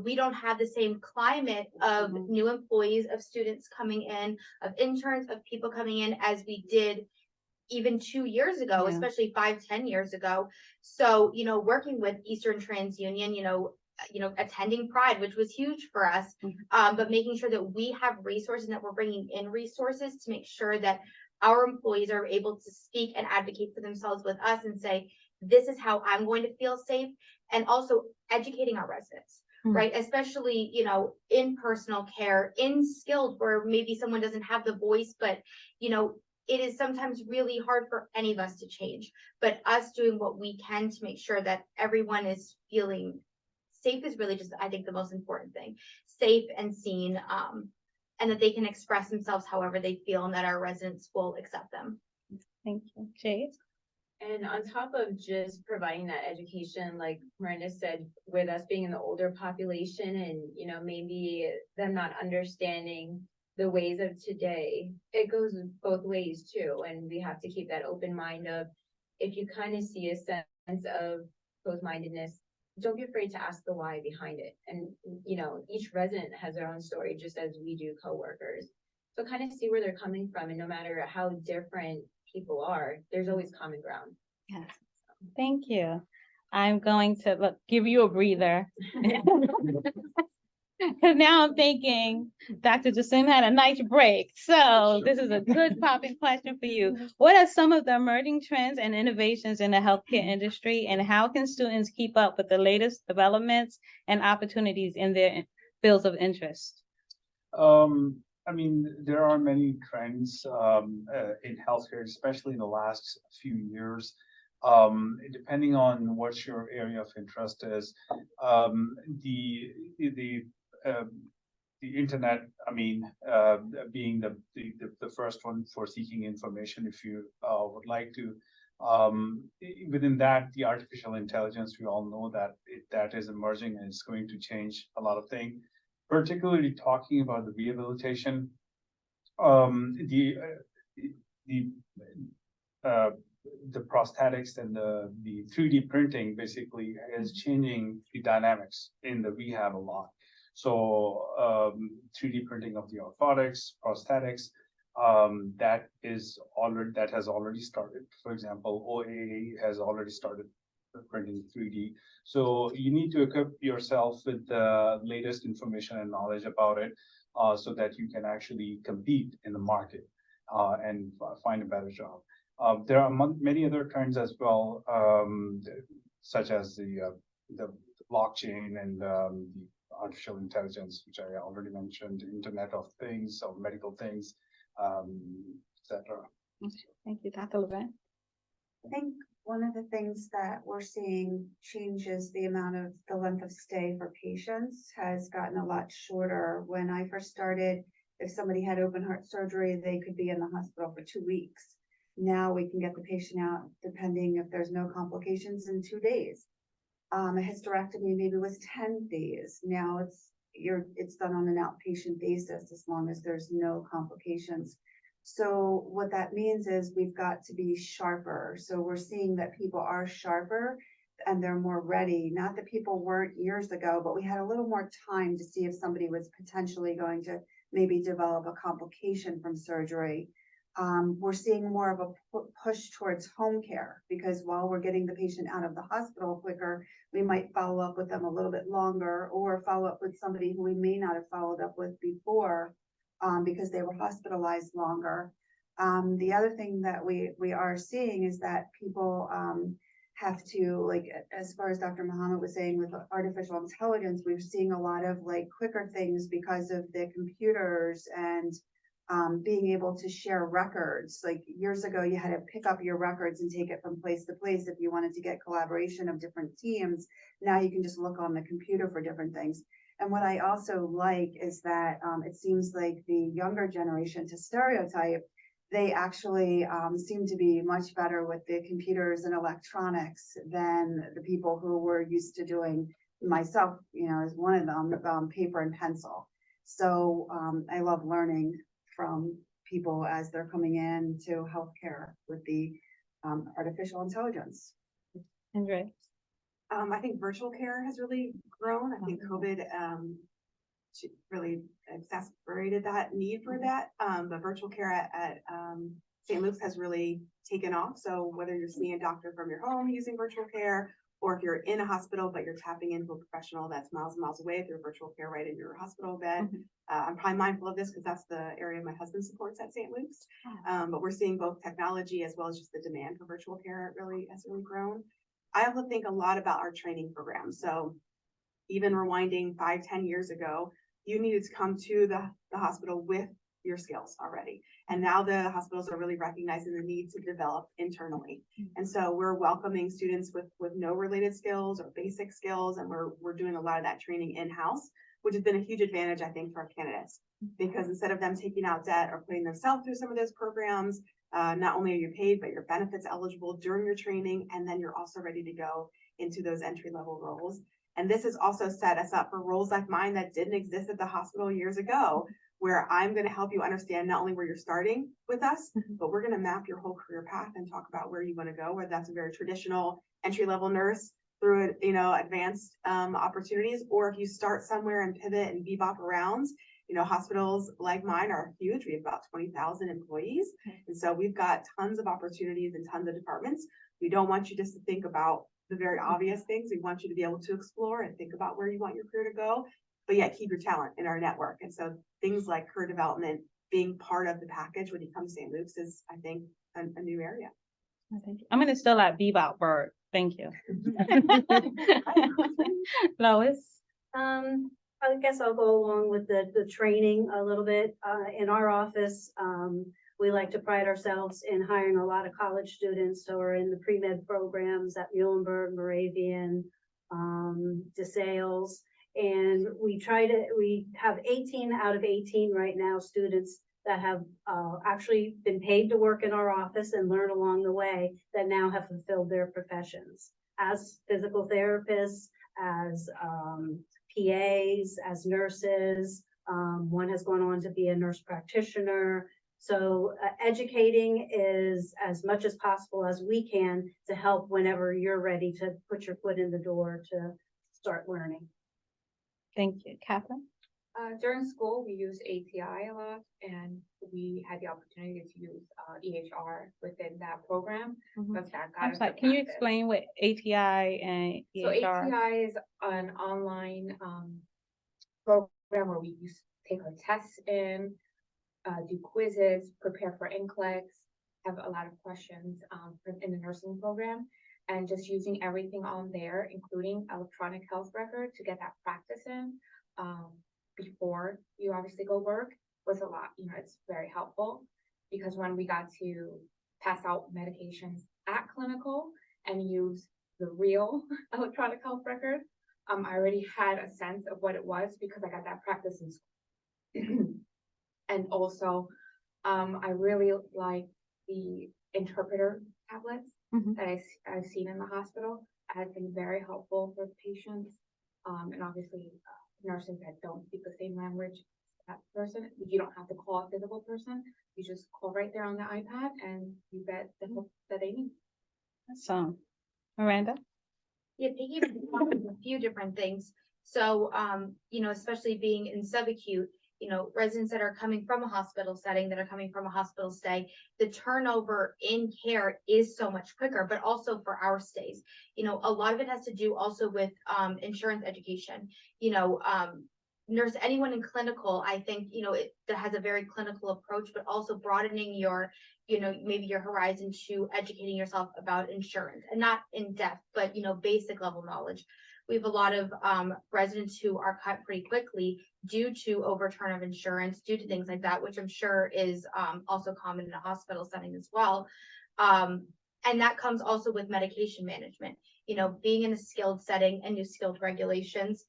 [SPEAKER 7] we don't have the same climate of new employees, of students coming in, of interns, of people coming in as we did even 2 years ago, especially 5-10 years ago. So, working with Eastern TransUnion, attending Pride, which was huge for us, but making sure that we have resources and that we're bringing in resources to make sure that our employees are able to speak and advocate for themselves with us and say, this is how I'm going to feel safe, and also educating our residents, right? Especially, in personal care, in skilled, where maybe someone doesn't have the voice, but, it is sometimes really hard for any of us to change, but us doing what we can to make sure that everyone is feeling safe is really just, I think, the most important thing. Safe and seen, and that they can express themselves however they feel, and that our residents will accept them.
[SPEAKER 1] Thank you. Jade?
[SPEAKER 6] And on top of just providing that education, like Miranda said, with us being in the older population and, maybe them not understanding the ways of today, it goes both ways too. And we have to keep that open mind of, if you kind of see a sense of closed-mindedness, don't be afraid to ask the why behind it. And, each resident has their own story, just as we do coworkers. So kind of see where they're coming from, and no matter how different people are, there's always common ground.
[SPEAKER 1] Yes. Thank you. I'm going to give you a breather. Now I'm thinking Dr. Jasim had a nice break. So this is a good popping question for you. What are some of the emerging trends and innovations in the healthcare industry, and how can students keep up with the latest developments and opportunities in their fields of interest?
[SPEAKER 2] There are many trends in healthcare, especially in the last few years. Depending on what your area of interest is, the internet, being the first one for seeking information, if you would like to. Within that, the artificial intelligence, we all know that that is emerging, and it's going to change a lot of things, particularly talking about the rehabilitation. The prosthetics and the 3D printing basically is changing the dynamics in the rehab a lot. So 3D printing of the orthotics, prosthetics, that has already started. For example, OAA has already started printing 3D. So you need to equip yourself with the latest information and knowledge about it, so that you can actually compete in the market and find a better job. There are many other trends as well, such as the blockchain and the artificial intelligence, which I already mentioned, Internet of Things, or medical things, etc.
[SPEAKER 1] Thank you, Dr. Levin.
[SPEAKER 3] I think one of the things that we're seeing changes the length of stay for patients has gotten a lot shorter. When I first started, if somebody had open heart surgery, they could be in the hospital for 2 weeks. Now we can get the patient out, depending if there's no complications, in 2 days. A hysterectomy maybe was 10 days. Now it's done on an outpatient basis as long as there's no complications. So what that means is we've got to be sharper. So we're seeing that people are sharper and they're more ready. Not that people weren't years ago, but we had a little more time to see if somebody was potentially going to maybe develop a complication from surgery. We're seeing more of a push towards home care, because while we're getting the patient out of the hospital quicker, we might follow up with them a little bit longer, or follow up with somebody who we may not have followed up with before, because they were hospitalized longer. The other thing that we are seeing is that people have to, like, as far as Dr. Muhammad was saying with artificial intelligence, we're seeing a lot of like quicker things because of the computers and being able to share records. Like years ago, you had to pick up your records and take it from place to place if you wanted to get collaboration of different teams. Now you can just look on the computer for different things. And what I also like is that it seems like the younger generation, to stereotype, they actually seem to be much better with the computers and electronics than the people who were used to doing, myself, as one of them, paper and pencil. So I love learning from people as they're coming in to healthcare with the artificial intelligence.
[SPEAKER 1] Andre?
[SPEAKER 4] I think virtual care has really grown. I think COVID really exacerbated that need for that. But virtual care at St. Luke's has really taken off. So whether you're seeing a doctor from your home using virtual care, or if you're in a hospital, but you're tapping into a professional that's miles and miles away through virtual care right in your hospital bed. I'm probably mindful of this because that's the area my husband supports at St. Luke's. But we're seeing both technology as well as just the demand for virtual care has really grown. I also think a lot about our training program. So even rewinding 5-10 years ago, you needed to come to the hospital with your skills already. And now the hospitals are really recognizing the need to develop internally. And so we're welcoming students with no related skills or basic skills. And we're doing a lot of that training in-house, which has been a huge advantage, I think, for our candidates, because instead of them taking out debt or putting themselves through some of those programs, not only are you paid, but your benefits eligible during your training. And then you're also ready to go into those entry-level roles. And this has also set us up for roles like mine that didn't exist at the hospital years ago, where I'm going to help you understand not only where you're starting with us, but we're going to map your whole career path and talk about where you want to go, whether that's a very traditional entry-level nurse through, advanced opportunities, or if you start somewhere and pivot and bebop around. Hospitals like mine are huge. We have about 20,000 employees. And so we've got tons of opportunities and tons of departments. We don't want you just to think about the very obvious things. We want you to be able to explore and think about where you want your career to go, but yet keep your talent in our network. And so things like career development being part of the package when you come to St. Luke's is, I think, a new area.
[SPEAKER 1] Thank you. I'm gonna still at Bebop Bird. Thank you. Lois?
[SPEAKER 5] I guess I'll go along with the training a little bit. In our office, we like to pride ourselves in hiring a lot of college students who are in the pre-med programs at Muhlenberg, Moravian, DeSales. And we have 18 out of 18 right now students that have actually been paid to work in our office and learn along the way, that now have fulfilled their professions as physical therapists, as PAs, as nurses. One has gone on to be a nurse practitioner. So educating is as much as possible as we can to help whenever you're ready to put your foot in the door to start learning.
[SPEAKER 1] Thank you. Catherine?
[SPEAKER 8] During school, we used ATI a lot, and we had the opportunity to use EHR within that program. But that got
[SPEAKER 1] I'm
[SPEAKER 8] us
[SPEAKER 1] sorry,
[SPEAKER 8] to
[SPEAKER 1] can you
[SPEAKER 8] practice.
[SPEAKER 1] explain what ATI and
[SPEAKER 8] So
[SPEAKER 1] EHR?
[SPEAKER 8] ATI is an online program where we take our tests in, do quizzes, prepare for NCLEX, have a lot of questions in the nursing program, and just using everything on there, including electronic health record, to get that practice in before you obviously go work was a lot. It's very helpful, because when we got to pass out medications at clinical and use the real electronic health record, I already had a sense of what it was because I got that practice in school. And also, I really like the interpreter tablets
[SPEAKER 1] Mhm.
[SPEAKER 8] that I've seen in the hospital has been very helpful for the patients. And obviously nurses that don't speak the same language as that person, you don't have to call a physical person. You just call right there on the iPad and you get the help that they need.
[SPEAKER 1] So, Miranda?
[SPEAKER 7] Yeah, piggybacking a few different things. So, especially being in subacute, residents that are coming from a hospital setting, that are coming from a hospital stay, the turnover in care is so much quicker, but also for our stays. A lot of it has to do also with insurance education. Anyone in clinical, I think, that has a very clinical approach, but also broadening your maybe your horizon to educating yourself about insurance, and not in depth, but basic level knowledge. We have a lot of residents who are cut pretty quickly due to overturn of insurance, due to things like that, which I'm sure is also common in a hospital setting as well. And that comes also with medication management. Being in a skilled setting and new skilled regulations.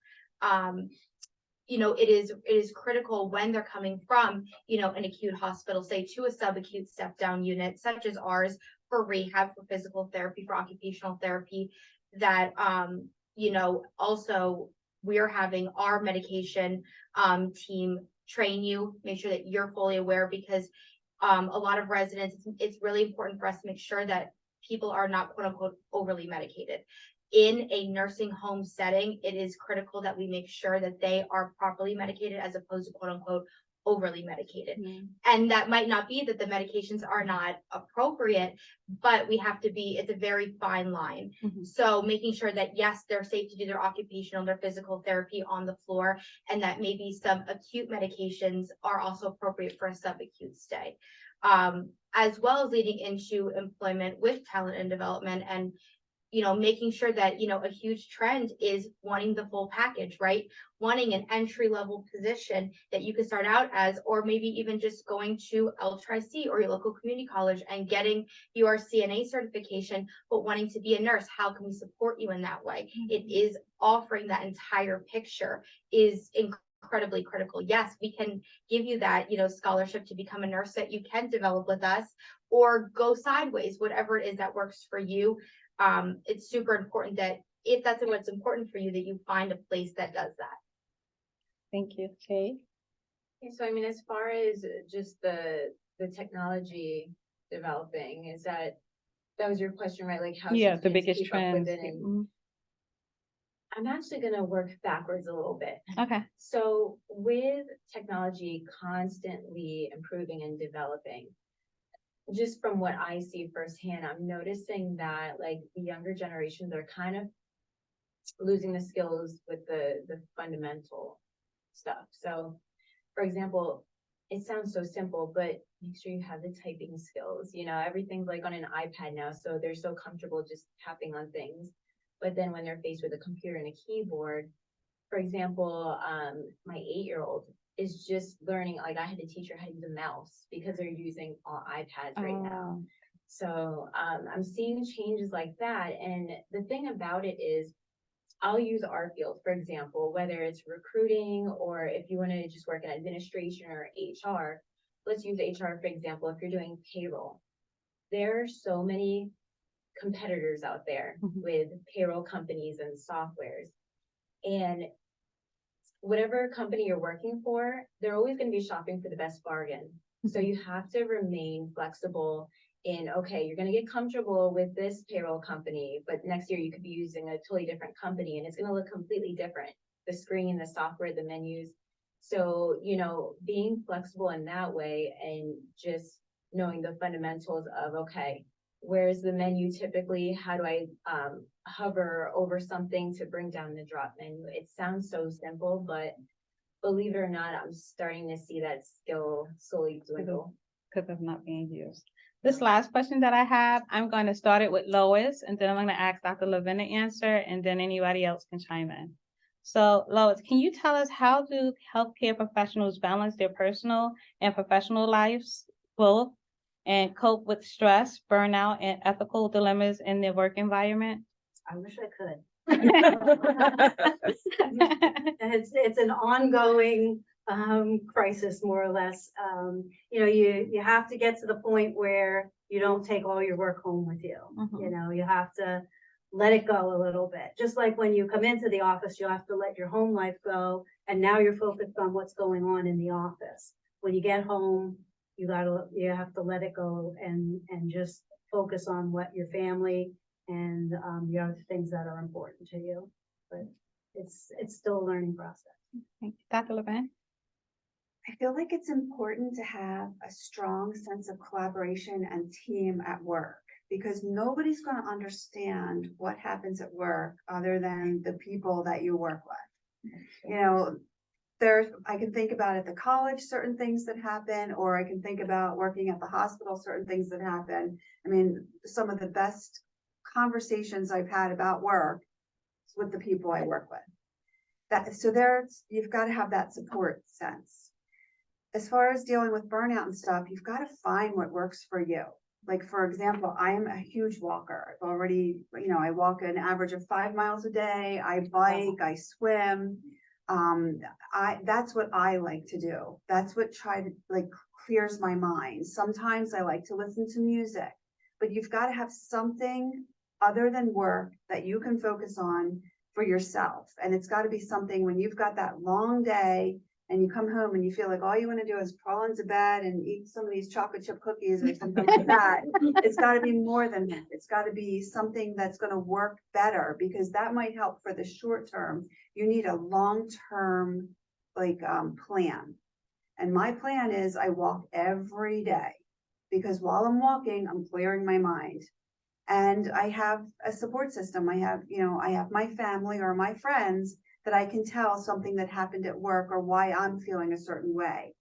[SPEAKER 7] It is critical when they're coming from, an acute hospital, say to a subacute step down unit, such as ours, for rehab, for physical therapy, for occupational therapy, that, also we're having our medication, team train you, make sure that you're fully aware, because, a lot of residents, it's really important for us to make sure that people are not quote unquote overly medicated. In a nursing home setting, it is critical that we make sure that they are properly medicated as opposed to quote unquote overly medicated. And that might not be that the medications are not appropriate, but we have to it's a very fine line. So making sure that yes, they're safe to do their occupational, their physical therapy on the floor, and that maybe some acute medications are also appropriate for a subacute stay. As well as leading into employment with talent and development, and making sure that, a huge trend is wanting the full package, right? Wanting an entry level position that you could start out as, or maybe even just going to LCCC or your local community college and getting your CNA certification, but wanting to be a nurse. How can we support you in that way? It is offering that entire picture is incredibly critical. Yes, we can give you that, scholarship to become a nurse that you can develop with us, or go sideways, whatever it is that works for you. It's super important that if that's what's important for you, that you find a place that does that.
[SPEAKER 1] Thank you. Kay?
[SPEAKER 6] So, as far as just the technology developing, that was your question, right? Like how
[SPEAKER 1] Yeah,
[SPEAKER 6] should
[SPEAKER 1] the
[SPEAKER 6] students
[SPEAKER 1] biggest
[SPEAKER 6] keep up with
[SPEAKER 1] trends.
[SPEAKER 6] it? And I'm actually going to work backwards a little bit.
[SPEAKER 1] Okay.
[SPEAKER 6] So with technology constantly improving and developing, just from what I see firsthand, I'm noticing that like the younger generations are kind of losing the skills with the fundamental stuff. So for example, it sounds so simple, but make sure you have the typing skills. Everything's like on an iPad now, so they're so comfortable just tapping on things. But then when they're faced with a computer and a keyboard, for example, my 8-year-old is just learning, like I had to teach her how to use a mouse because they're using all iPads right now. So I'm seeing changes like that. And the thing about it is, I'll use our field, for example, whether it's recruiting or if you want to just work in administration or HR. Let's use HR, for example, if you're doing payroll. There are so many competitors out there with payroll companies and softwares. And whatever company you're working for, they're always going to be shopping for the best bargain. So you have to remain flexible in, okay, you're going to get comfortable with this payroll company, but next year you could be using a totally different company and it's going to look completely different. The screen, the software, the menus. So, being flexible in that way and just knowing the fundamentals of, okay, where's the menu typically? How do I hover over something to bring down the drop menu? It sounds so simple, but believe it or not, I'm starting to see that skill slowly dwindle.
[SPEAKER 1] Because of not being used. This last question that I have, I'm going to start it with Lois, and then I'm going to ask Dr. Levin to answer, and then anybody else can chime in. So Lois, can you tell us, how do healthcare professionals balance their personal and professional lives both, and cope with stress, burnout, and ethical dilemmas in their work environment?
[SPEAKER 5] I wish I could. It's an ongoing crisis, more or less. You know, you have to get to the point where you don't take all your work home with you. You know, you have to let it go a little bit. Just like when you come into the office, you have to let your home life go, and now you're focused on what's going on in the office. When you get home, you have to let it go and just focus on what your family and the other things that are important to you. But it's still a learning process.
[SPEAKER 1] Thank you. Dr. Levin?
[SPEAKER 3] I feel like it's important to have a strong sense of collaboration and team at work, because nobody's going to understand what happens at work other than the people that you work with. You know, I can think about at the college, certain things that happen, or I can think about working at the hospital, certain things that happen. I mean, some of the best conversations I've had about work is with the people I work with. You've got to have that support sense. As far as dealing with burnout and stuff, you've got to find what works for you. Like, for example, I am a huge walker. I've already, I walk an average of 5 miles a day. I bike, I swim. That's what I like to do. That's what clears my mind. Sometimes I like to listen to music, but you've got to have something other than work that you can focus on for yourself. And it's got to be something when you've got that long day and you come home and you feel like all you want to do is crawl into bed and eat some of these chocolate chip cookies or something like that. It's got to be more than that. It's got to be something that's going to work better, because that might help for the short term. You need a long-term plan. And my plan is I walk every day, because while I'm walking, I'm clearing my mind. And I have a support system. I have my family or my friends that I can tell something that happened at work or why I'm feeling a certain way.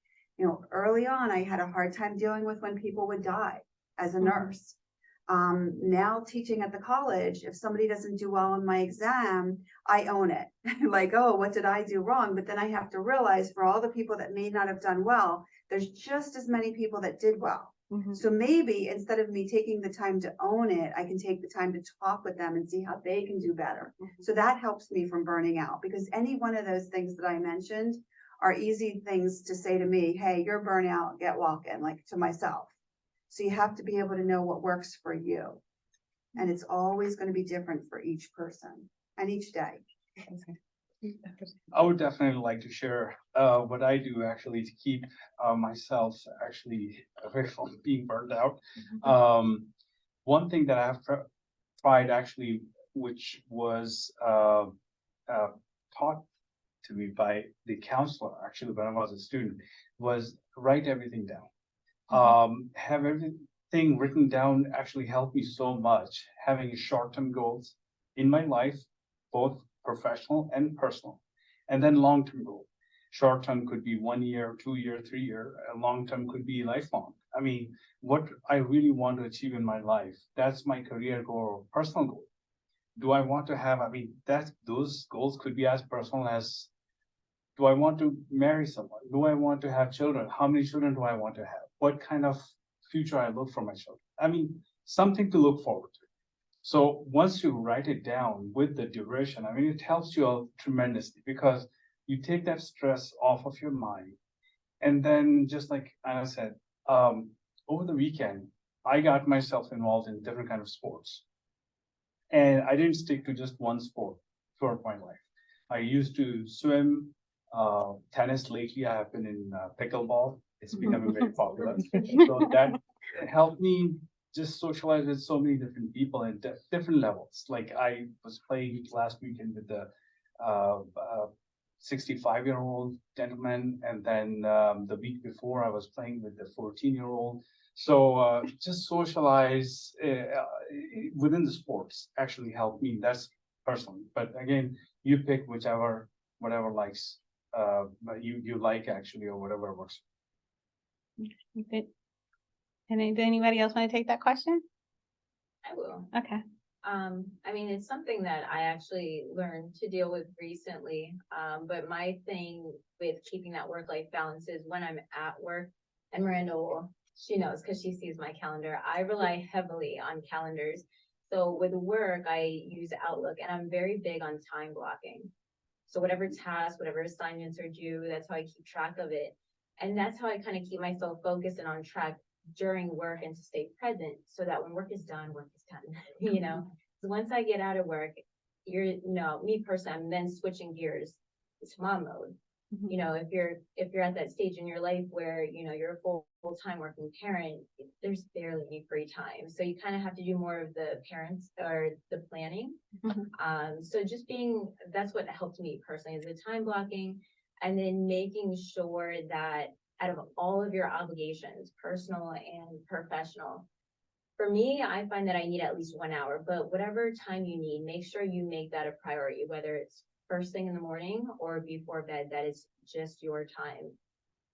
[SPEAKER 3] Early on, I had a hard time dealing with when people would die as a nurse. Now teaching at the college, if somebody doesn't do well on my exam, I own it. Like, oh, what did I do wrong? But then I have to realize, for all the people that may not have done well, there's just as many people that did well. So maybe instead of me taking the time to own it, I can take the time to talk with them and see how they can do better. So that helps me from burning out, because any one of those things that I mentioned are easy things to say to me. Hey, you're burnout, get walking, like to myself. So you have to be able to know what works for you. And it's always going to be different for each person and each day.
[SPEAKER 2] I would definitely like to share what I do actually to keep myself actually away from being burned out. One thing that I have tried actually, which was taught to me by the counselor actually when I was a student, was write everything down. Have everything written down actually helped me so much. Having short-term goals in my life, both professional and personal, and then long-term goal. Short-term could be 1 year, 2 year, 3 year, and long-term could be lifelong. I mean, what I really want to achieve in my life, that's my career goal or personal goal. Do I want to have, those goals could be as personal as, do I want to marry someone? Do I want to have children? How many children do I want to have? What kind of future I look for my children? Something to look forward to. So once you write it down with the duration, it helps you out tremendously, because you take that stress off of your mind. And then, just like Anna said, over the weekend, I got myself involved in different kind of sports. And I didn't stick to just one sport throughout my life. I used to swim, tennis. Lately, I have been in pickleball. It's becoming very popular. So that helped me just socialize with so many different people at different levels. Like, I was playing last weekend with the 65-year-old gentleman, and then the week before I was playing with the 14-year-old. So just socialize within the sports actually helped me. That's personally. But again, you pick whatever likes you like actually, or whatever works.
[SPEAKER 1] Okay. And did anybody else want to take that question?
[SPEAKER 6] I will.
[SPEAKER 1] Okay.
[SPEAKER 6] It's something that I actually learned to deal with recently. But my thing with keeping that work-life balance is when I'm at work, and Miranda she knows because she sees my calendar, I rely heavily on calendars. So with work, I use Outlook, and I'm very big on time blocking. So whatever tasks, whatever assignments are due, that's how I keep track of it. And that's how I kind of keep myself focused and on track during work and to stay present so that when work is done, work is done, you know? So once I get out of work, me personally, I'm then switching gears to mom mode. You know, if you're at that stage in your life where, you know, you're a full-time working parent, there's barely any free time. So you kind of have to do more of the parents or the planning. So that's what helped me personally is the time blocking and then making sure that out of all of your obligations, personal and professional, for me, I find that I need at least 1 hour, but whatever time you need, make sure you make that a priority, whether it's first thing in the morning or before bed, that is just your time.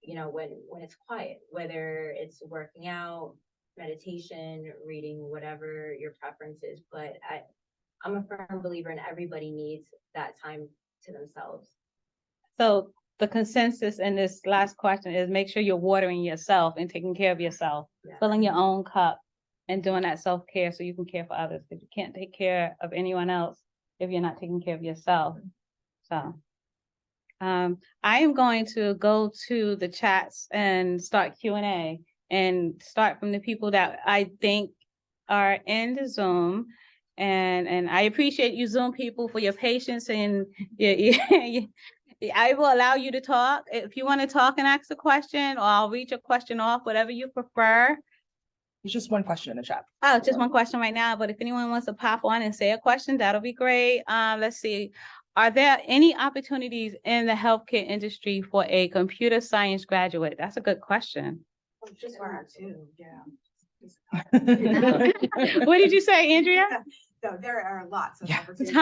[SPEAKER 6] You know, when it's quiet, whether it's working out, meditation, reading, whatever your preference is. But I'm a firm believer in everybody needs that time to themselves.
[SPEAKER 1] So the consensus in this last question is make sure you're watering yourself and taking care of yourself, filling your own cup and doing that self-care so you can care for others, because you can't take care of anyone else if you're not taking care of yourself. So I am going to go to the chats and start Q&A and start from the people that I think are in the Zoom. And I appreciate you Zoom people for your patience and I will allow you to talk. If you want to talk and ask a question, or I'll read your question off, whatever you prefer.
[SPEAKER 9] There's just one question in the chat.
[SPEAKER 1] Oh, just one question right now, but if anyone wants to pop on and say a question, that'll be great. Let's see. Are there any opportunities in the healthcare industry for a computer science graduate? That's a good question.
[SPEAKER 4] Just for our two, yeah.
[SPEAKER 1] What did you say, Andrea?
[SPEAKER 4] So there are lots of opportunities.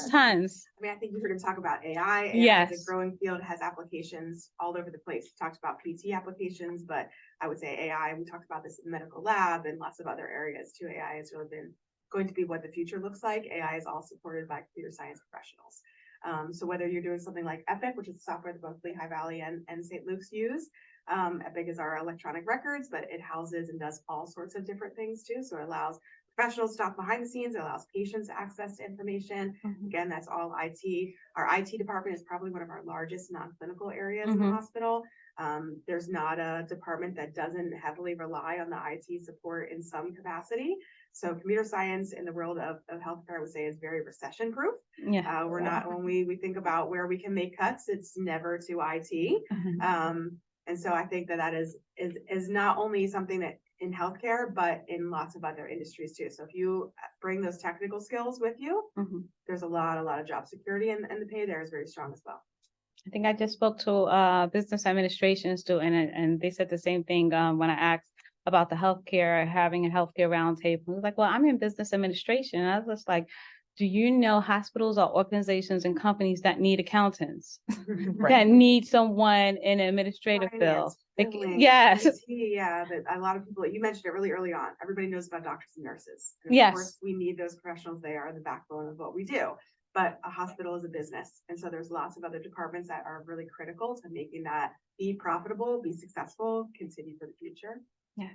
[SPEAKER 1] Tons.
[SPEAKER 4] I mean, I think you heard him talk about AI.
[SPEAKER 1] Yes.
[SPEAKER 4] It's a growing field, has applications all over the place. We talked about PT applications, but I would say AI, we talked about this in the medical lab and lots of other areas too. AI has really been going to be what the future looks like. AI is all supported by computer science professionals. So whether you're doing something like Epic, which is software that both Lehigh Valley and St. Luke's use, Epic is our electronic records, but it houses and does all sorts of different things too. So it allows professionals to talk behind the scenes. It allows patients access to information. Again, that's all IT. Our IT department is probably one of our largest non-clinical areas in the hospital. There's not a department that doesn't heavily rely on the IT support in some capacity. So computer science in the world of healthcare, I would say, is very recession proof.
[SPEAKER 1] Yeah.
[SPEAKER 4] We're not only, we think about where we can make cuts, it's never to IT. And so I think that is not only something that in healthcare, but in lots of other industries too. So if you bring those technical skills with you, there's a lot of job security, and the pay there is very strong as well.
[SPEAKER 1] I think I just spoke to a business administration student, and they said the same thing when I asked about the healthcare, having a healthcare roundtable. He was like, well, I'm in business administration. And I was just like, do you know hospitals are organizations and companies that need accountants, that need someone in an administrative field? Yes.
[SPEAKER 4] IT, yeah, but a lot of people, you mentioned it really early on. Everybody knows about doctors and nurses. And
[SPEAKER 1] Yes.
[SPEAKER 4] Of course, we need those professionals. They are the backbone of what we do. But a hospital is a business. And so there's lots of other departments that are really critical to making that be profitable, be successful, continue for the future.
[SPEAKER 1] Yeah.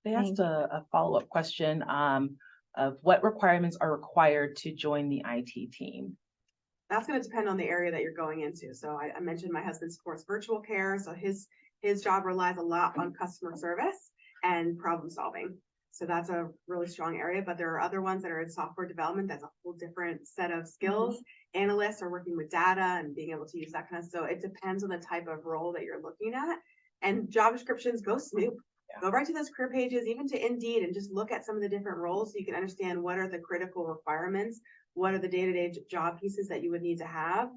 [SPEAKER 9] They asked a follow-up question of what requirements are required to join the IT team.
[SPEAKER 4] That's going to depend on the area that you're going into. So I mentioned my husband supports virtual care. So his job relies a lot on customer service and problem solving. So that's a really strong area, but there are other ones that are in software development. That's a whole different set of skills. Analysts are working with data and being able to use that kind of, so it depends on the type of role that you're looking at. And job descriptions, go snoop. Go right to those career pages, even to Indeed, and just look at some of the different roles so you can understand what are the critical requirements, what are the day-to-day job pieces that you would need to have,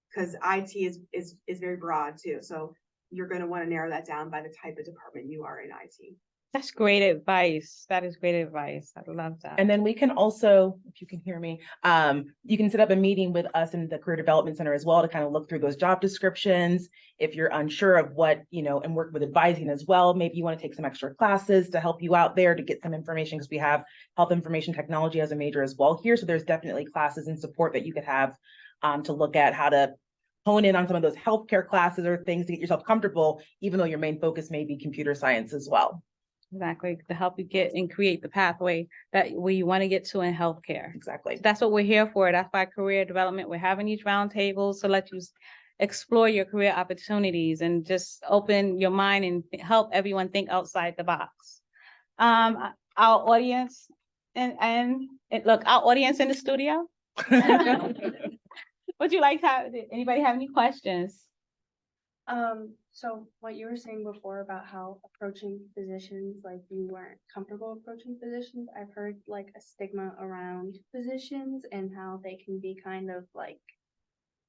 [SPEAKER 4] because IT is very broad too. So you're going to want to narrow that down by the type of department you are in IT.
[SPEAKER 1] That's great advice. That is great advice. I love that.
[SPEAKER 9] And then we can also, if you can hear me, you can set up a meeting with us in the Career Development Center as well to kind of look through those job descriptions. If you're unsure of what, and work with advising as well, maybe you want to take some extra classes to help you out there to get some information, because we have health information technology as a major as well here. So there's definitely classes and support that you could have to look at how to hone in on some of those healthcare classes or things to get yourself comfortable, even though your main focus may be computer science as well.
[SPEAKER 1] Exactly, to help you get and create the pathway that where you want to get to in healthcare.
[SPEAKER 9] Exactly.
[SPEAKER 1] That's what we're here for. That's why career development, we're having these roundtables to let you explore your career opportunities and just open your mind and help everyone think outside the box. Our audience and look, our audience in the studio. Would you like to have, anybody have any questions?
[SPEAKER 10] So what you were saying before about how approaching physicians, like you weren't comfortable approaching physicians, I've heard like a stigma around physicians and how they can be kind of like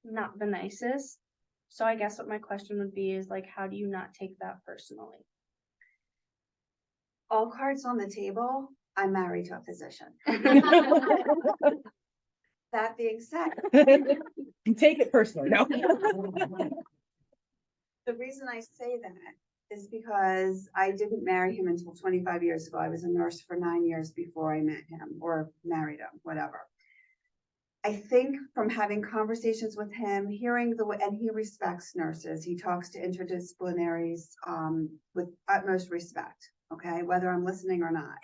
[SPEAKER 10] not the nicest. So I guess what my question would be is like, how do you not take that personally?
[SPEAKER 3] All cards on the table, I'm married to a physician. That being said,
[SPEAKER 9] You take it personally, no?
[SPEAKER 3] the reason I say that is because I didn't marry him until 25 years ago. I was a nurse for 9 years before I met him or married him, whatever. I think from having conversations with him, hearing and he respects nurses. He talks to interdisciplinaries with utmost respect, okay, whether I'm listening or not.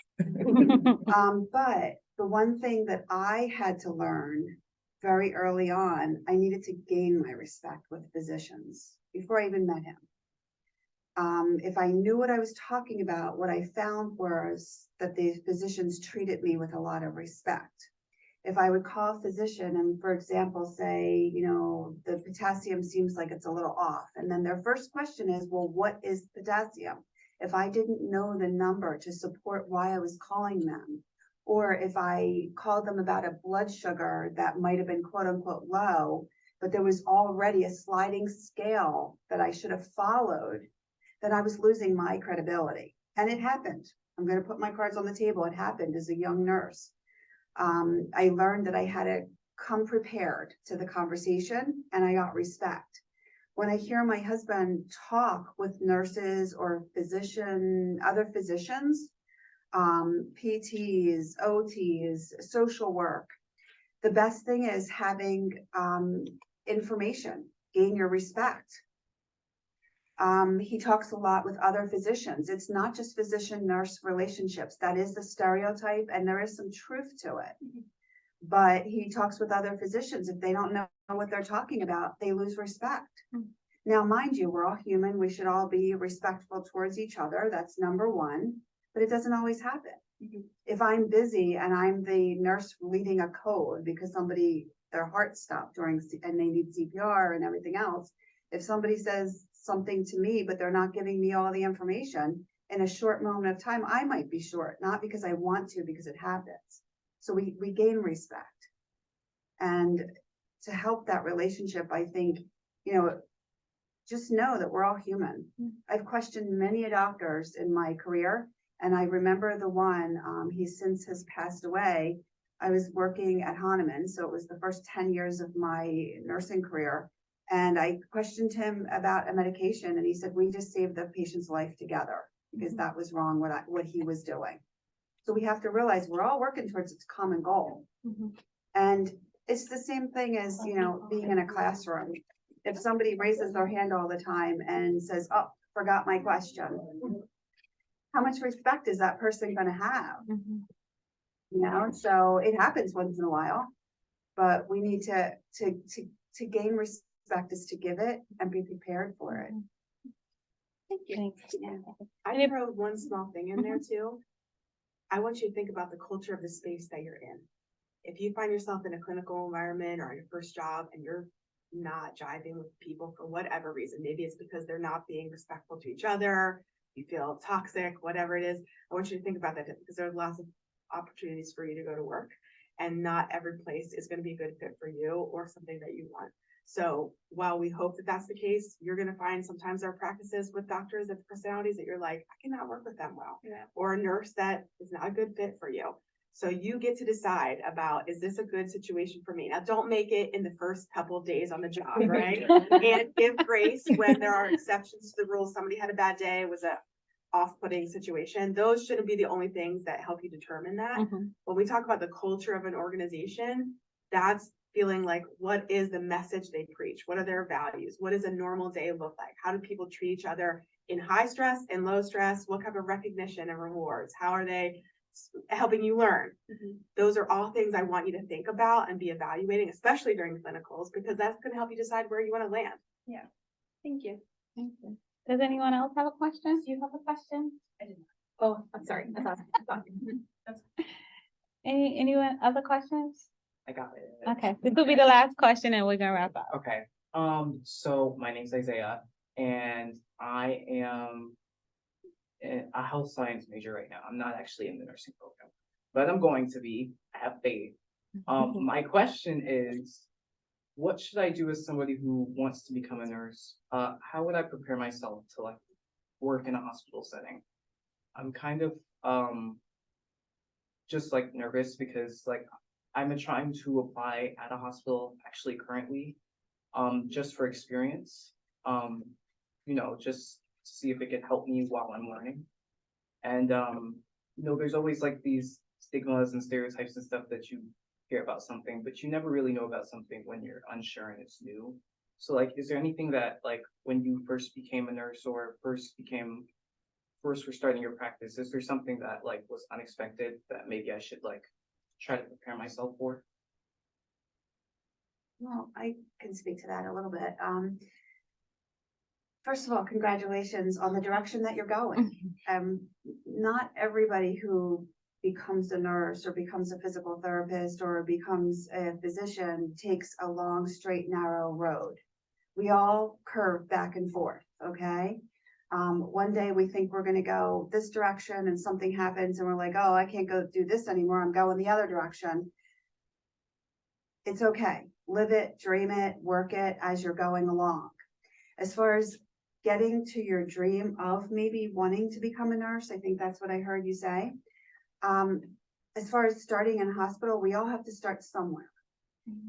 [SPEAKER 3] But the one thing that I had to learn very early on, I needed to gain my respect with physicians before I even met him. If I knew what I was talking about, what I found was that the physicians treated me with a lot of respect. If I would call a physician and, for example, say, you know, the potassium seems like it's a little off, and then their first question is, well, what is potassium? If I didn't know the number to support why I was calling them, or if I called them about a blood sugar that might have been quote unquote low, but there was already a sliding scale that I should have followed, then I was losing my credibility. And it happened. I'm going to put my cards on the table. It happened as a young nurse. I learned that I had to come prepared to the conversation, and I got respect. When I hear my husband talk with nurses or other physicians, PTs, OTs, social work, the best thing is having information, gain your respect. He talks a lot with other physicians. It's not just physician-nurse relationships. That is the stereotype, and there is some truth to it. But he talks with other physicians. If they don't know what they're talking about, they lose respect. Now, mind you, we're all human. We should all be respectful towards each other. That's number one. But it doesn't always happen. If I'm busy and I'm the nurse leading a code because their heart stopped and they need CPR and everything else, if somebody says something to me, but they're not giving me all the information in a short moment of time, I might be short, not because I want to, because it happens. So we gain respect. And to help that relationship, I think, you know, just know that we're all human. I've questioned many doctors in my career, and I remember the one, he since has passed away. I was working at Hahnemann, so it was the first 10 years of my nursing career. And I questioned him about a medication, and he said, we just saved the patient's life together because that was wrong what he was doing. So we have to realize we're all working towards its common goal. And it's the same thing as, you know, being in a classroom. If somebody raises their hand all the time and says, oh, forgot my question, how much respect is that person going to have? You know, so it happens once in a while, but we need to gain respect is to give it and be prepared for it.
[SPEAKER 4] Thank you.
[SPEAKER 3] Yeah.
[SPEAKER 4] I throw one small thing in there too. I want you to think about the culture of the space that you're in. If you find yourself in a clinical environment or your first job and you're not jiving with people for whatever reason, maybe it's because they're not being respectful to each other, you feel toxic, whatever it is, I want you to think about that because there's lots of opportunities for you to go to work, and not every place is going to be a good fit for you or something that you want. So while we hope that that's the case, you're going to find sometimes there are practices with doctors and personalities that you're like, I cannot work with them well, or a nurse that is not a good fit for you. So you get to decide about, is this a good situation for me? Now, don't make it in the first couple of days on the job, right? And give grace when there are exceptions to the rules. Somebody had a bad day, it was a off-putting situation. Those shouldn't be the only things that help you determine that. When we talk about the culture of an organization, that's feeling like, what is the message they preach? What are their values? What does a normal day look like? How do people treat each other in high stress and low stress? What kind of recognition and rewards? How are they helping you learn? Those are all things I want you to think about and be evaluating, especially during clinicals, because that's going to help you decide where you want to land.
[SPEAKER 10] Yeah. Thank you.
[SPEAKER 1] Thank you. Does anyone else have a question?
[SPEAKER 6] Do you have a question? I didn't. Oh, I'm sorry. I thought.
[SPEAKER 1] Anyone other questions?
[SPEAKER 11] I got it.
[SPEAKER 1] Okay, this will be the last question and we're gonna wrap up.
[SPEAKER 11] Okay, so my name's Isaiah and I am a health science major right now. I'm not actually in the nursing program, but I'm going to be. I have faith. My question is, what should I do as somebody who wants to become a nurse? How would I prepare myself to like work in a hospital setting? I'm kind of just like nervous because like I'm trying to apply at a hospital actually currently, just for experience, you know, just to see if it could help me while I'm learning. And, you know, there's always like these stigmas and stereotypes and stuff that you hear about something, but you never really know about something when you're unsure and it's new. So like, is there anything that like when you first became a nurse or first were starting your practice, is there something that like was unexpected that maybe I should like try to prepare myself for?
[SPEAKER 3] Well, I can speak to that a little bit. First of all, congratulations on the direction that you're going. Not everybody who becomes a nurse or becomes a physical therapist or becomes a physician takes a long, straight, narrow road. We all curve back and forth, okay? One day we think we're going to go this direction and something happens and we're like, oh, I can't go do this anymore. I'm going the other direction. It's okay. Live it, dream it, work it as you're going along. As far as getting to your dream of maybe wanting to become a nurse, I think that's what I heard you say. As far as starting in a hospital, we all have to start somewhere.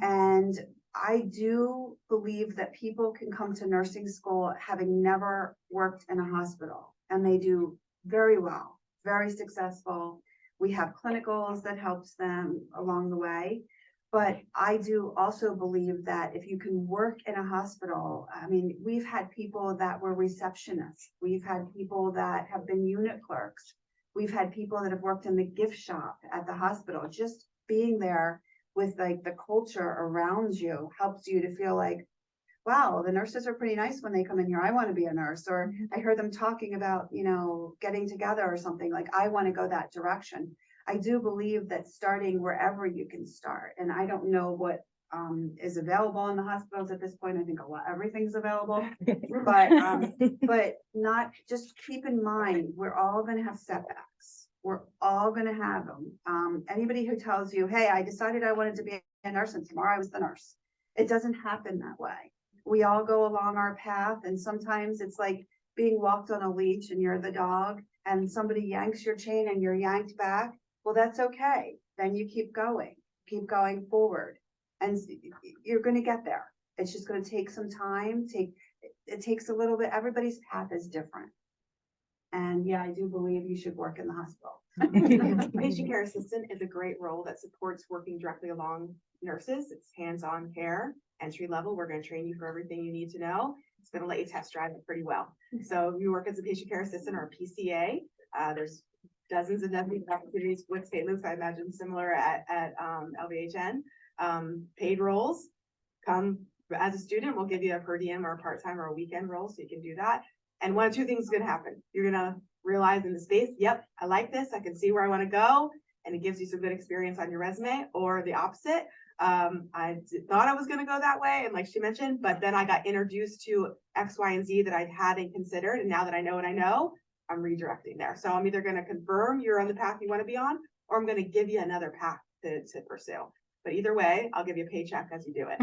[SPEAKER 3] And I do believe that people can come to nursing school having never worked in a hospital, and they do very well, very successful. We have clinicals that helps them along the way. But I do also believe that if you can work in a hospital, I mean, we've had people that were receptionists. We've had people that have been unit clerks. We've had people that have worked in the gift shop at the hospital. Just being there with like the culture around you helps you to feel like, wow, the nurses are pretty nice when they come in here. I want to be a nurse. Or I heard them talking about, you know, getting together or something, like I want to go that direction. I do believe that starting wherever you can start, and I don't know what is available in the hospitals at this point. I think everything's available, but not, just keep in mind, we're all going to have setbacks. We're all going to have them. Anybody who tells you, hey, I decided I wanted to be a nurse and tomorrow I was the nurse. It doesn't happen that way. We all go along our path, and sometimes it's like being walked on a leash and you're the dog and somebody yanks your chain and you're yanked back. Well, that's okay. Then you keep going forward, and you're going to get there. It's just going to take some time. It takes a little bit. Everybody's path is different. And yeah, I do believe you should work in the hospital.
[SPEAKER 4] Patient care assistant is a great role that supports working directly along nurses. It's hands-on care, entry level. We're going to train you for everything you need to know. It's going to let you test drive it pretty well. So if you work as a patient care assistant or a PCA, there's dozens and dozens of opportunities with St. Luke's. I imagine similar at LVHN. Paid roles. Come as a student, we'll give you a per diem or a part-time or a weekend role, so you can do that. And one of two things is going to happen. You're going to realize in the space, yep, I like this. I can see where I want to go. And it gives you some good experience on your resume. Or the opposite. I thought I was going to go that way. And like she mentioned, but then I got introduced to X, Y, and Z that I hadn't considered. And now that I know what I know, I'm redirecting there. So I'm either going to confirm you're on the path you want to be on, or I'm going to give you another path to pursue. But either way, I'll give you a paycheck as you do it.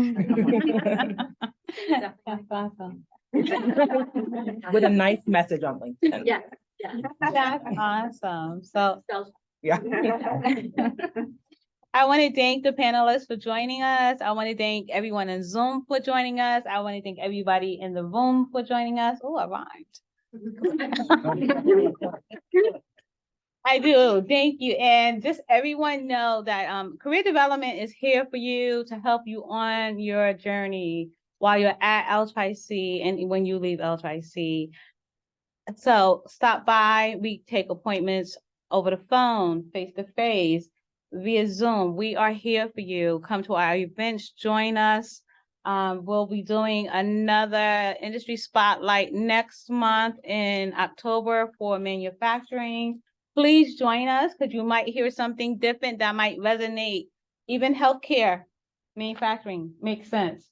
[SPEAKER 1] That's awesome.
[SPEAKER 9] With a nice message on LinkedIn.
[SPEAKER 6] Yeah, yeah.
[SPEAKER 1] That's awesome. So
[SPEAKER 9] Yeah.
[SPEAKER 1] I want to thank the panelists for joining us. I want to thank everyone in Zoom for joining us. I want to thank everybody in the room for joining us. Oh, I rhymed. I do. Thank you. And just everyone know that career development is here for you to help you on your journey while you're at LCCC and when you leave LCCC. So stop by. We take appointments over the phone, face to face, via Zoom. We are here for you. Come to our events, join us. We'll be doing another industry spotlight next month in October for manufacturing. Please join us because you might hear something different that might resonate. Even healthcare, manufacturing makes sense.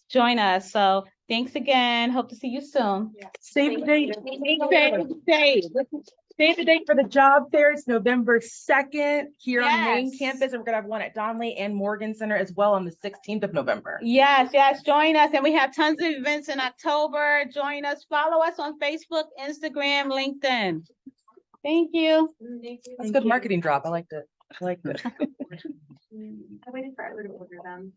[SPEAKER 1] Join us. So thanks again. Hope to see you soon.
[SPEAKER 9] Save the date.
[SPEAKER 1] Save the date.
[SPEAKER 9] Save the date for the job fair. It's November 2nd here on the main
[SPEAKER 1] Yes.
[SPEAKER 9] campus. And we're gonna have one at Donley and Morgan Center as well on the 16th of November.
[SPEAKER 1] Yes, yes, join us. And we have tons of events in October. Join us. Follow us on Facebook, Instagram, LinkedIn. Thank you.
[SPEAKER 9] That's a good marketing drop. I liked it. I liked it.
[SPEAKER 4] I waited for Edward to order them.